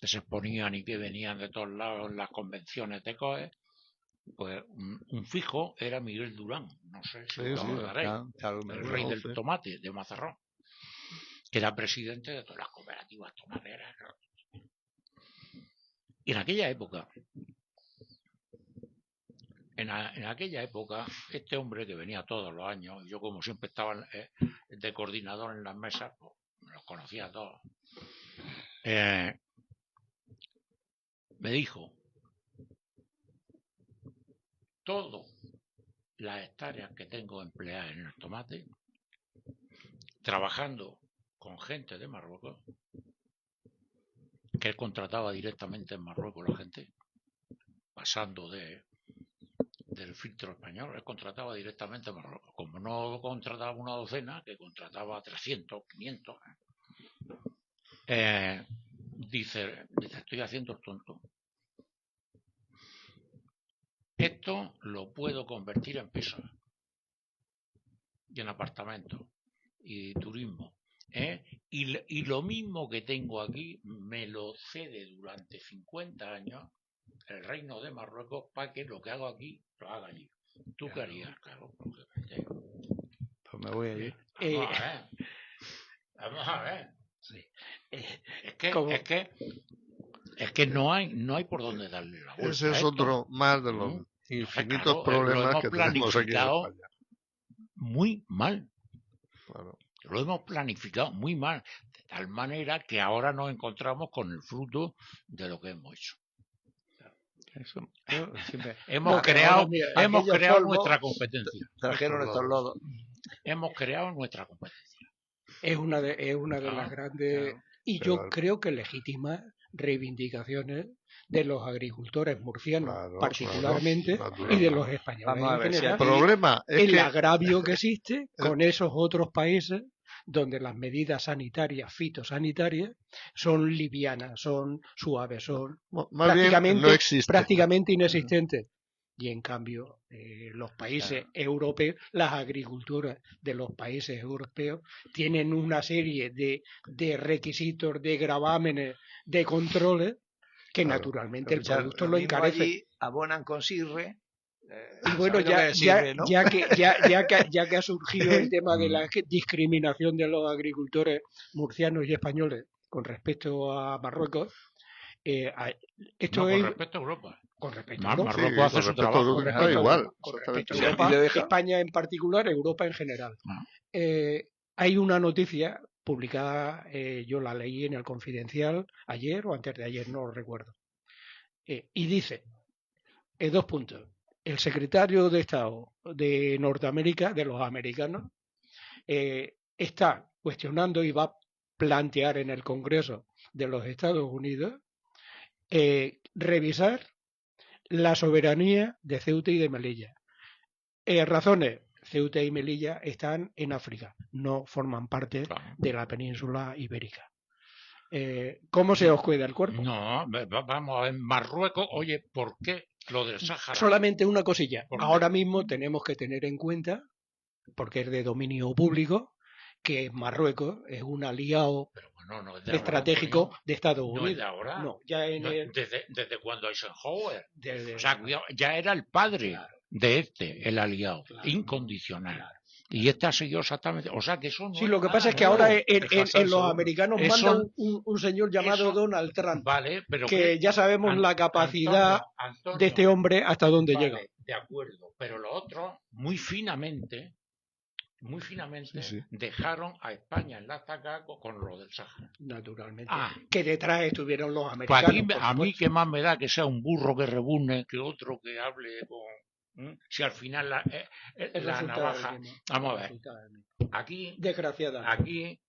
se exponían y que venían de todos lados en las convenciones de COE, pues un fijo era Miguel Durán, no sé si lo recordaréis, el rey del tomate de Mazarrón, que era presidente de todas las cooperativas tomateras. Y en aquella época, este hombre que venía todos los años, yo como siempre estaba de coordinador en las mesas, pues los conocía a todos, me dijo, todas las hectáreas que tengo empleadas en el tomate, trabajando con gente de Marruecos, que él contrataba directamente en Marruecos la gente, pasando del filtro español, él contrataba directamente en Marruecos. Como no contrataba una docena, que contrataba 300, 500, dice, estoy haciendo el tonto. Esto lo puedo convertir en pisos y en apartamentos y turismo. Y lo mismo que tengo aquí me lo cede durante 50 años el Reino de Marruecos para que lo que hago aquí lo haga allí. ¿Tú qué harías? Claro, lógicamente. Pues me voy allí. Vamos a ver. Vamos a ver. Sí. Es que no hay por dónde darle la vuelta. Ese es otro más de los infinitos problemas que tenemos aquí en España. Muy mal. Claro. Lo hemos planificado muy mal, de tal manera que ahora nos encontramos con el fruto de lo que hemos hecho. Eso, Hemos creado nuestra competencia. Trajeron estos lodos. Hemos creado nuestra competencia. Es una de las grandes, claro. y yo creo que legítimas reivindicaciones de los agricultores murcianos, particularmente, y de los españoles en general. El problema es el agravio que existe con esos otros países donde las medidas sanitarias, fitosanitarias, son livianas, son suaves, son prácticamente inexistentes. Y en cambio, los países europeos, las agriculturas de los países europeos tienen una serie de requisitos, de gravámenes, de controles que naturalmente el producto lo encarece. Allí abonan con SIRRE. Y bueno, ya que ha surgido el tema de la discriminación de los agricultores murcianos y españoles con respecto a Marruecos, con respecto a Europa. Con respecto a Europa. Marruecos hace su trabajo. Igual. Con respecto a Europa, España en particular, Europa en general. Hay una noticia publicada, yo la leí en el Confidencial ayer o antes de ayer, no lo recuerdo. Y dice, 2 puntos. El secretario de Estado de Norteamérica, de los americanos, está cuestionando y va a plantear en el Congreso de los Estados Unidos revisar la soberanía de Ceuta y de Melilla. Razones. Ceuta y Melilla están en África, no forman parte de la península ibérica. ¿Cómo se os cuida el cuerpo? No, vamos a ver, Marruecos, oye, ¿por qué lo del Sáhara? Solamente una cosilla. Ahora mismo tenemos que tener en cuenta, porque es de dominio público, que Marruecos es un aliado estratégico de Estados Unidos. No es de ahora. No, ya desde cuando Eisenhower. O sea, cuidado, ya era el padre de el aliado, incondicional. Claro. Y este ha seguido exactamente. O sea, que eso no. Sí, lo que pasa es que ahora en los americanos manda un señor llamado Donald Trump. Vale, pero que ya sabemos la capacidad Antonio, de este hombre hasta dónde llega. De acuerdo, pero los otros, muy finamente, dejaron a España en la estaca con lo del Sáhara. Naturalmente. Que detrás estuvieron los americanos. Pues a mí, ¿qué más me da que sea un burro que rebune que otro que hable con. Si al final la navaja. Vamos a ver. Aquí, desgraciadamente. Aquí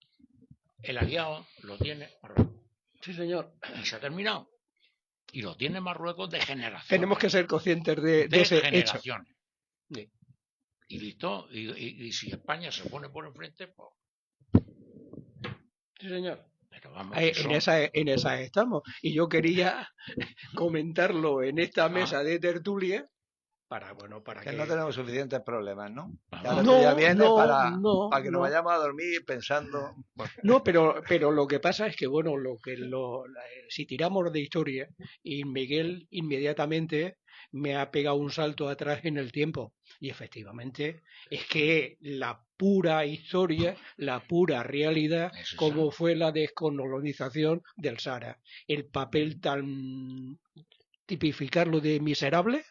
el aliado lo tiene Marruecos. Sí, señor. Y se ha terminado. Y lo tiene Marruecos de generaciones. Tenemos que ser conscientes de ese generaciones. Hecho. Sí. Y listo. Y si España se pone por enfrente, pues. Sí, señor. Pero vamos, en esa estamos. Y yo quería comentarlo en esta mesa de tertulia. Para que no tenemos suficientes problemas, ¿no? Ya viene para que nos vayamos a dormir pensando. No, pero lo que pasa es que, bueno, si tiramos de historia, y Miguel inmediatamente me ha pegado un salto atrás en el tiempo. Y efectivamente, es que la pura historia, la pura realidad, como fue la descolonización del Sahara. El papel tan tipificarlo de miserable,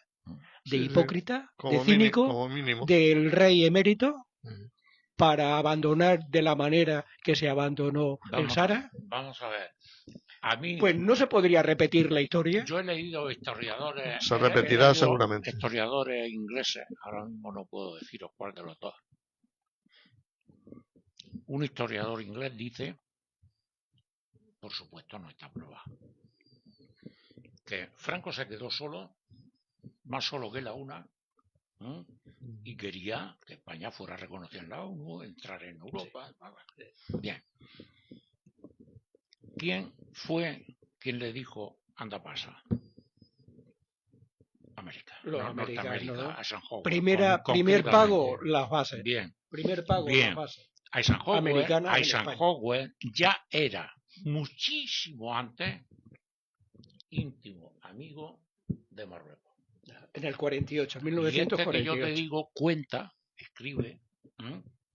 de hipócrita, de cínico, del rey emérito, para abandonar de la manera que se abandonó el Sahara. Vamos a ver. A mí, pues no se podría repetir la historia. Yo he leído historiadores. Se repetirá seguramente. Historiadores ingleses. Ahora mismo no puedo deciros cuál de los dos. Un historiador inglés dice, por supuesto no está probado, que Franco se quedó solo, más solo que la una, ¿eh? Y quería que España fuera reconocida en la ONU, entrar en Europa. Bien. ¿Quién fue quien le dijo, anda, pasa? América. Los Norteamérica, americanos, ¿no? Eisenhower. Primer pago, las bases. Bien. Primer pago, Bien. las bases. Eisenhower Americanas ya era muchísimo antes íntimo amigo de Marruecos. en el 48, Y 1948. que yo te digo, escribe,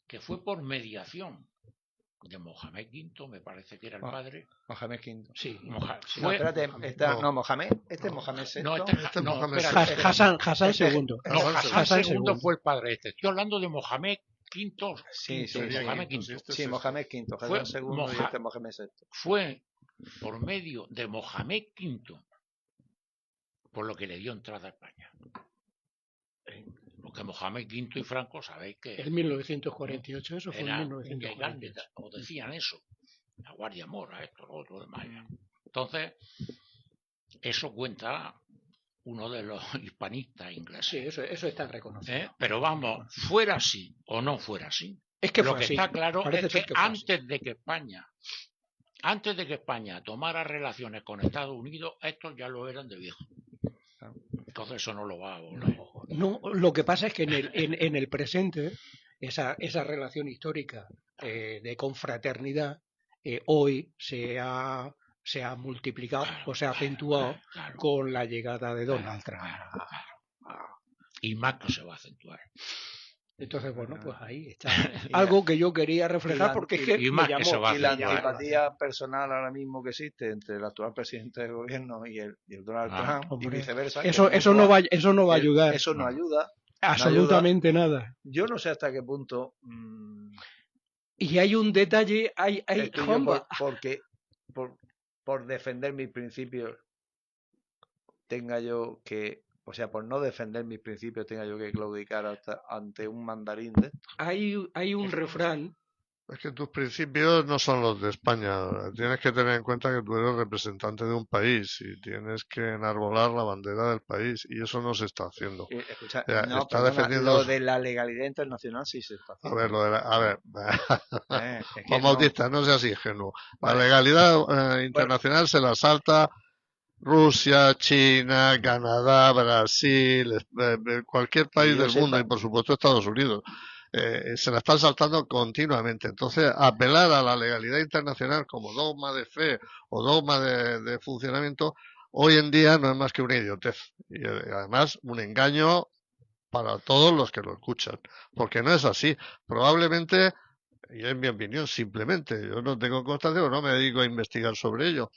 que fue por mediación de Mohamed V, me parece que era el padre. Mohamed V. Sí. No, espérate, Mohamed. Este es Mohamed VI. No, Este es Mohamed espérate. Hassan II. No, Hassan Hassan II II. fue el padre este. Estoy hablando de Mohamed V. Sí, Mohamed quinto, V. Sí, Mohamed V. Fue Hassan II y este es Mohamed VI. Fue por medio de Mohamed V por lo que le dio entrada a España. Porque Mohamed V y Franco, sabéis que En 1948, eso fue en eran 1948. o decían eso, la Guardia Mora, esto, lo otro, demás. Entonces, eso cuenta uno de los hispanistas ingleses. Sí, eso está reconocido. Pero vamos, fuera así o no fuera así, Es que lo fue que así. está claro Parece es ser que fue así. antes de que España tomara relaciones con Estados Unidos, estos ya lo eran de viejo. Entonces eso no lo va a volver. No, lo que pasa es que en el presente, esa relación histórica de confraternidad hoy se ha multiplicado o se ha acentuado Claro. con la llegada de Donald Trump. Y más que se va a acentuar. Entonces, bueno, pues ahí está algo que yo quería reflejar porque es que y me más que llamó. se va a Y la acentuar. antipatía personal ahora mismo que existe entre el actual presidente del gobierno y el Donald Trump y Hombre, viceversa. eso no va a ayudar Eso no ayuda. absolutamente nada. Yo no sé hasta qué punto Y hay un detalle, hay estoy yo Juanma, por defender mis principios tenga yo que, o sea, por no defender mis principios tenga yo que claudicar ante un mandarín de esto. hay un refrán. Es que tus principios no son los de España. Tienes que tener en cuenta que tú eres representante de un país y tienes que enarbolar la bandera del país y eso no se está haciendo. Escucha, O sea, no, está perdona, defendiendo lo de la legalidad internacional sí se está A haciendo. ver, Es que Juan no. Bautista, no seas ingenuo. La Vale. legalidad internacional se la salta Rusia, China, Canadá, Brasil, cualquier país yo del mundo sepa. y por supuesto Estados Unidos. Se la están saltando continuamente. Entonces, apelar a la legalidad internacional como dogma de fe o dogma de funcionamiento, hoy en día no es más que una idiotez. Y además un engaño para todos los que lo escuchan. Porque no es así. Probablemente, y es mi opinión simplemente, yo no tengo constancia o no me dedico a investigar sobre ello,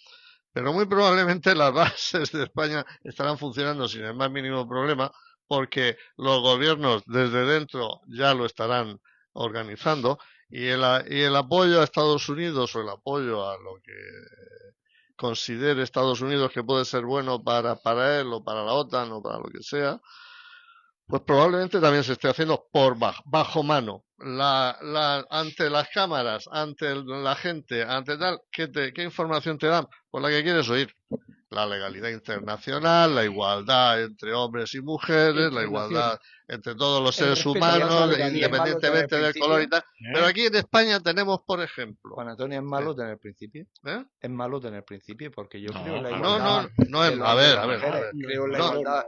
pero muy probablemente las bases de España estarán funcionando sin el más mínimo problema porque los gobiernos desde dentro ya lo estarán organizando y el apoyo a Estados Unidos o el apoyo a lo que considere Estados Unidos que puede ser bueno para él o para la OTAN o para lo que sea, pues probablemente también se esté haciendo por bajo mano. Ante las cámaras, ante la gente, ante tal, ¿qué información te dan? Pues la que quieres oír. La legalidad internacional, la igualdad entre hombres y mujeres, la igualdad entre todos los seres humanos, independientemente del color y tal. Pero aquí en España tenemos, por ejemplo... Juan Antonio, ¿es malo tener principio? ¿Eh? Es malo tener principio porque yo No, creo en la no, igualdad. no es... A ver. Creo en la No, igualdad.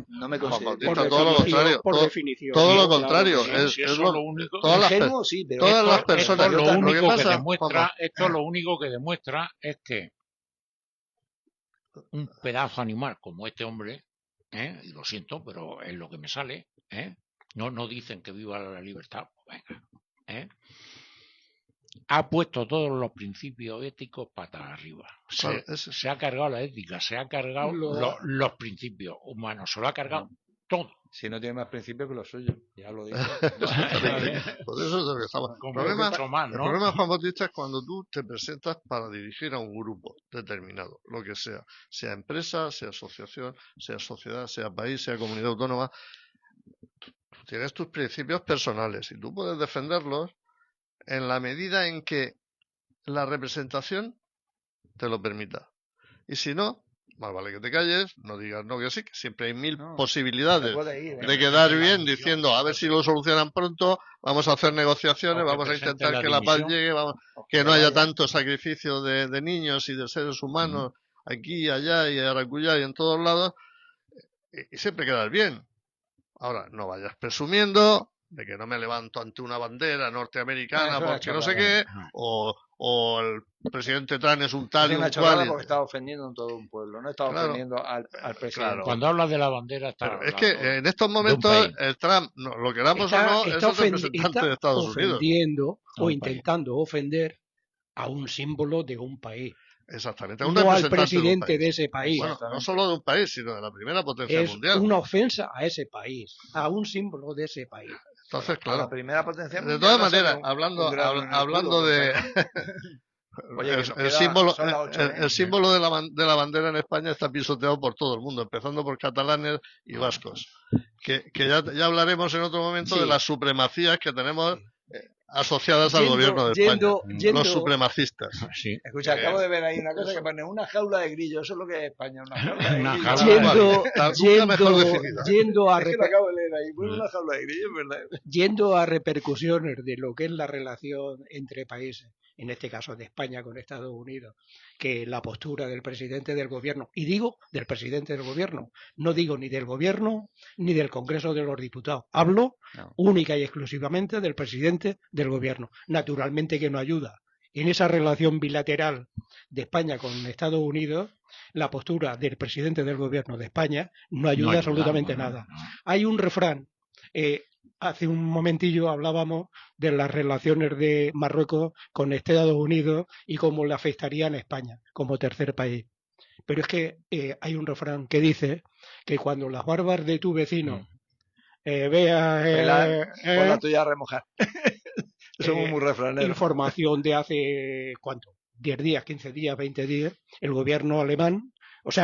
No me considero. Bautista, todo lo contrario. Por definición. Todo lo Claro, contrario. claro. Si eso es lo único. Ingenuo, sí, pero todas las Esto personas... lo Lo que único que pasa, demuestra, Juanma, esto lo único que demuestra es que un pedazo animal como este hombre, y lo siento, pero es lo que me sale, no dicen que viva la libertad, pues venga, ha puesto todos los principios éticos patas arriba. Claro, Se ha cargado la ética, se ha cargado los principios humanos, se lo ha cargado todo. si no tiene más principio que los suyos, ya lo digo. Por eso es lo que estamos. Como El problema, mucho más, el ¿no? problema, Juan Bautista, es cuando tú te presentas para dirigir a un grupo determinado, lo que sea empresa, sea asociación, sea sociedad, sea país, sea comunidad autónoma, tú tienes tus principios personales y tú puedes defenderlos en la medida en que la representación te lo permita. Y si no, más vale que te calles, no digas no que sí, que siempre hay mil No, posibilidades te puede ir, de quedar bien diciendo a ver si lo solucionan pronto, vamos a hacer negociaciones, vamos a intentar que la paz llegue, que no haya tanto sacrificio de niños y de seres humanos aquí, allá y aracullá y en todos lados, y siempre quedar bien. Ahora, no vayas presumiendo de que no me levanto ante una bandera norteamericana porque no sé qué, o el presidente Trump es un tal y un cual. Porque está ofendiendo a todo un pueblo, no está ofendiendo al presidente. Claro. Cuando hablas de la bandera está Pero es que en estos momentos el Trump, no, lo queramos o no, es el representante de Estados Unidos. Ofendiendo o intentando ofender a un símbolo de un país. Exactamente, no al presidente de ese país. Bueno, no solo de un país, sino de la primera potencia mundial. Es una ofensa a ese país, a un símbolo de ese país. Entonces, claro. La primera potencia mundial. De todas maneras, hablando de Oye, el símbolo de la bandera en España está pisoteado por todo el mundo, empezando por catalanes y vascos. Que ya hablaremos en otro momento de las supremacías que tenemos asociadas al gobierno de España, los supremacistas. Sí. Escucha, acabo de ver ahí una cosa que pone una jaula de grillos, eso es lo que es España, una jaula de grillos. Yendo a repercusiones de lo que es la relación entre países, en este caso de España con Estados Unidos, que la postura del presidente del gobierno, y digo del presidente del gobierno, no digo ni del gobierno ni del Congreso de los Diputados, hablo única y exclusivamente del presidente del gobierno. Naturalmente que no ayuda. En esa relación bilateral de España con Estados Unidos, la postura del presidente del gobierno de España no ayuda absolutamente nada. Hay un refrán, hace un momentillo hablábamos de las relaciones de Marruecos con Estados Unidos y cómo le afectarían a España como tercer país. Pero es que hay un refrán que dice que cuando las barbas de tu vecino vea con la tuya a remojar. Somos muy refraneros. Información de hace, ¿cuánto? 10 días, 15 días, 20 días, el gobierno alemán, los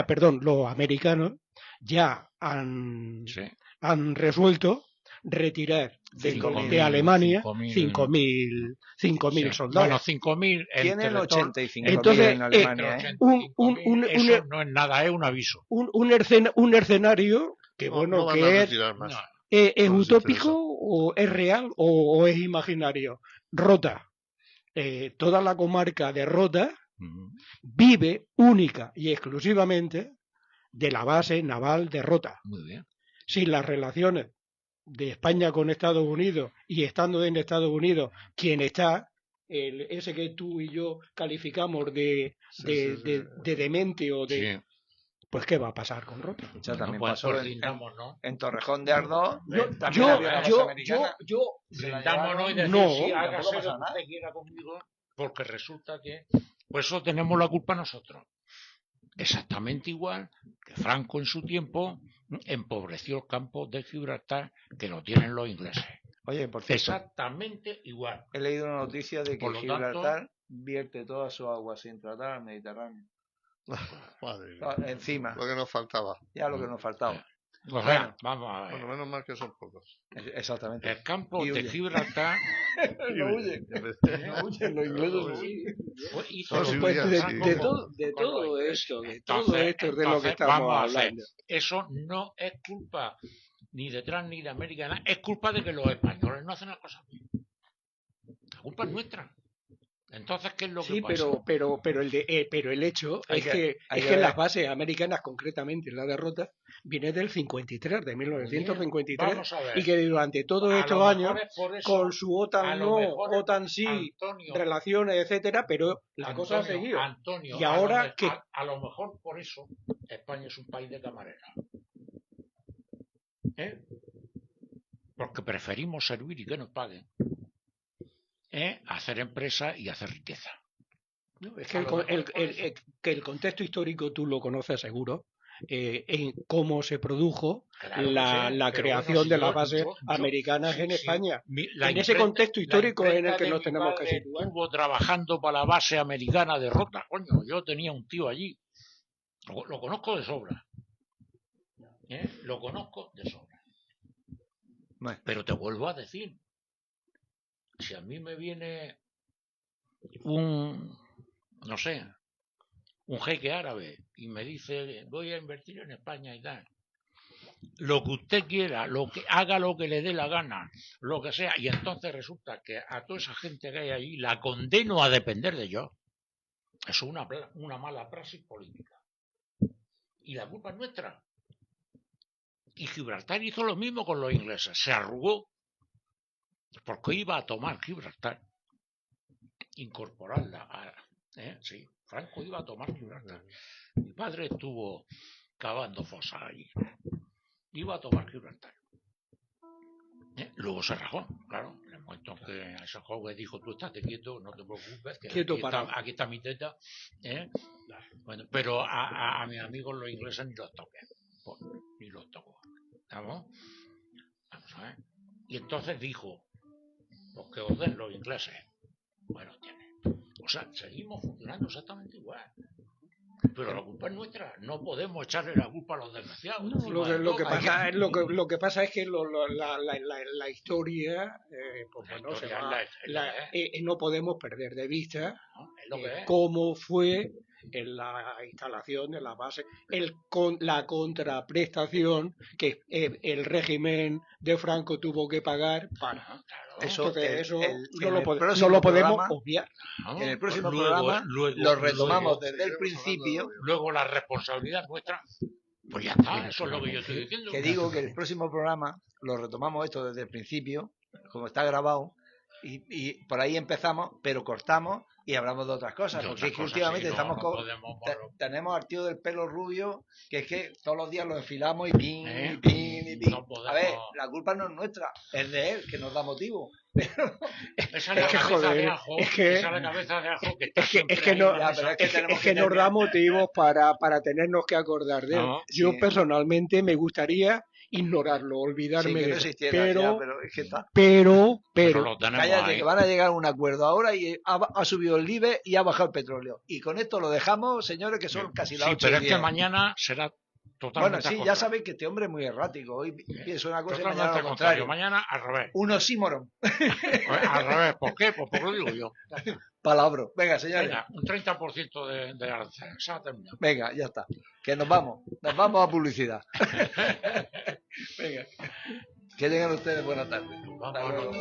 americanos ya han resuelto retirar de Alemania 5.000 soldados. Bueno, 5.000 tienen 85.000 entonces, en Alemania. Eso no es nada, es un aviso. Un escenario que es utópico o es real o es imaginario. Rota. Toda la comarca de Rota vive única y exclusivamente de la base naval de Rota. Muy bien. Sin las relaciones de España con Estados Unidos y estando en Estados Unidos quien está, ese que tú y yo calificamos de demente o de... Sí. Pues ¿qué va a pasar con Rota? También pasó en Torrejón de Ardoz. Yo brindámonos y decir hágase lo que usted quiera conmigo, porque resulta que por eso tenemos la culpa nosotros. Exactamente igual que Franco en su tiempo empobreció el campo de Gibraltar, que lo tienen los ingleses. Oye, por cierto, exactamente igual. He leído una noticia de que Gibraltar vierte toda su agua sin tratar al Mediterráneo. Madre mía. Encima. Lo que nos faltaba. Ya lo que nos faltaba. Pues bueno, vamos a ver. Bueno, menos mal que son pocos. Exactamente. El campo de Gibraltar. No huyen. No huyen, los ingleses de todo esto es de lo que estamos hablando. Eso no es culpa ni de Trump ni de América, es culpa de que los españoles no hacen las cosas bien. La culpa es nuestra. Entonces, ¿qué es lo que pasa? Pero el hecho es que las bases americanas, concretamente la derrota, viene del 53, de 1953, y que durante todos estos años, con su OTAN OTAN sí, Antonio, relaciones, etcétera, pero la cosa ha seguido. Antonio, y ahora a lo mejor por eso España es un país de camarera. Porque preferimos servir y que nos paguen. Hacer empresa y hacer riqueza. No, es que el contexto histórico tú lo conoces seguro, en cómo se produjo la creación de las bases americanas en España. En ese contexto histórico en el que nos tenemos que situar. Estuvo trabajando para la base americana de Rota, coño, yo tenía un tío allí. Lo conozco de sobra. Lo conozco de sobra. Pero te vuelvo a decir, si a mí me viene un un jeque árabe, y me dice, voy a invertir en España y tal. Lo que usted quiera, haga lo que le dé la gana, lo que sea, y entonces resulta que a toda esa gente que hay ahí la condeno a depender de yo. Eso es una mala praxis política. Y la culpa es nuestra. Y Gibraltar hizo lo mismo con los ingleses, se arrugó, porque iba a tomar Gibraltar, incorporarla. Sí, Franco iba a tomar Gibraltar. Mi padre estuvo cavando fosas allí. Iba a tomar Gibraltar. Luego se rajó, claro. En el momento en que a ese joven dijo, tú estate quieto, no te preocupes, que aquí está mi teta. Bueno, pero a mis amigos los ingleses ni los toqué. Pues, ni los tocó. ¿Vamos a ver. Y entonces dijo, pues que os den los ingleses. Bueno, tiene. O sea, seguimos funcionando exactamente igual. Pero la culpa es nuestra, no podemos echarle la culpa a los desgraciados. No, lo que pasa es que la historia, pues bueno, no podemos perder de vista cómo fue en la instalación de la base, la contraprestación que el régimen de Franco tuvo que pagar para... Eso no lo podemos obviar. En el próximo programa lo retomamos desde el principio. Luego la responsabilidad nuestra, pues ya está, eso es lo que yo estoy diciendo. Que digo que el próximo programa lo retomamos esto desde el principio, como está grabado, y por ahí empezamos, pero cortamos y hablamos de otras cosas, porque es que últimamente tenemos al tío del pelo rubio, que es que todos los días lo enfilamos y pin, y pin, y pin. A ver, la culpa no es nuestra, es de él, que nos da motivo. Esa es la cabeza de ajo, que nos da motivos para tenernos que acordar de él. Yo personalmente me gustaría ignorarlo, olvidarme de eso. Pero cállate, que van a llegar a un acuerdo ahora y ha subido el IBE y ha bajado el petróleo. Y con esto lo dejamos, señores, que son casi las 8 pero es que mañana será totalmente bueno, sí, ya sabéis que este hombre es muy errático. Hoy piensa una cosa y mañana lo contrario. Mañana al revés. Un oxímoron. Al revés. ¿Por qué? Pues porque lo digo yo. Palabro. Venga, señores. Venga, un 30% de arancel. Se ha terminado. Venga, ya está. Que nos vamos. Nos vamos a publicidad. Venga. Que tengan ustedes buena tarde. Hasta luego.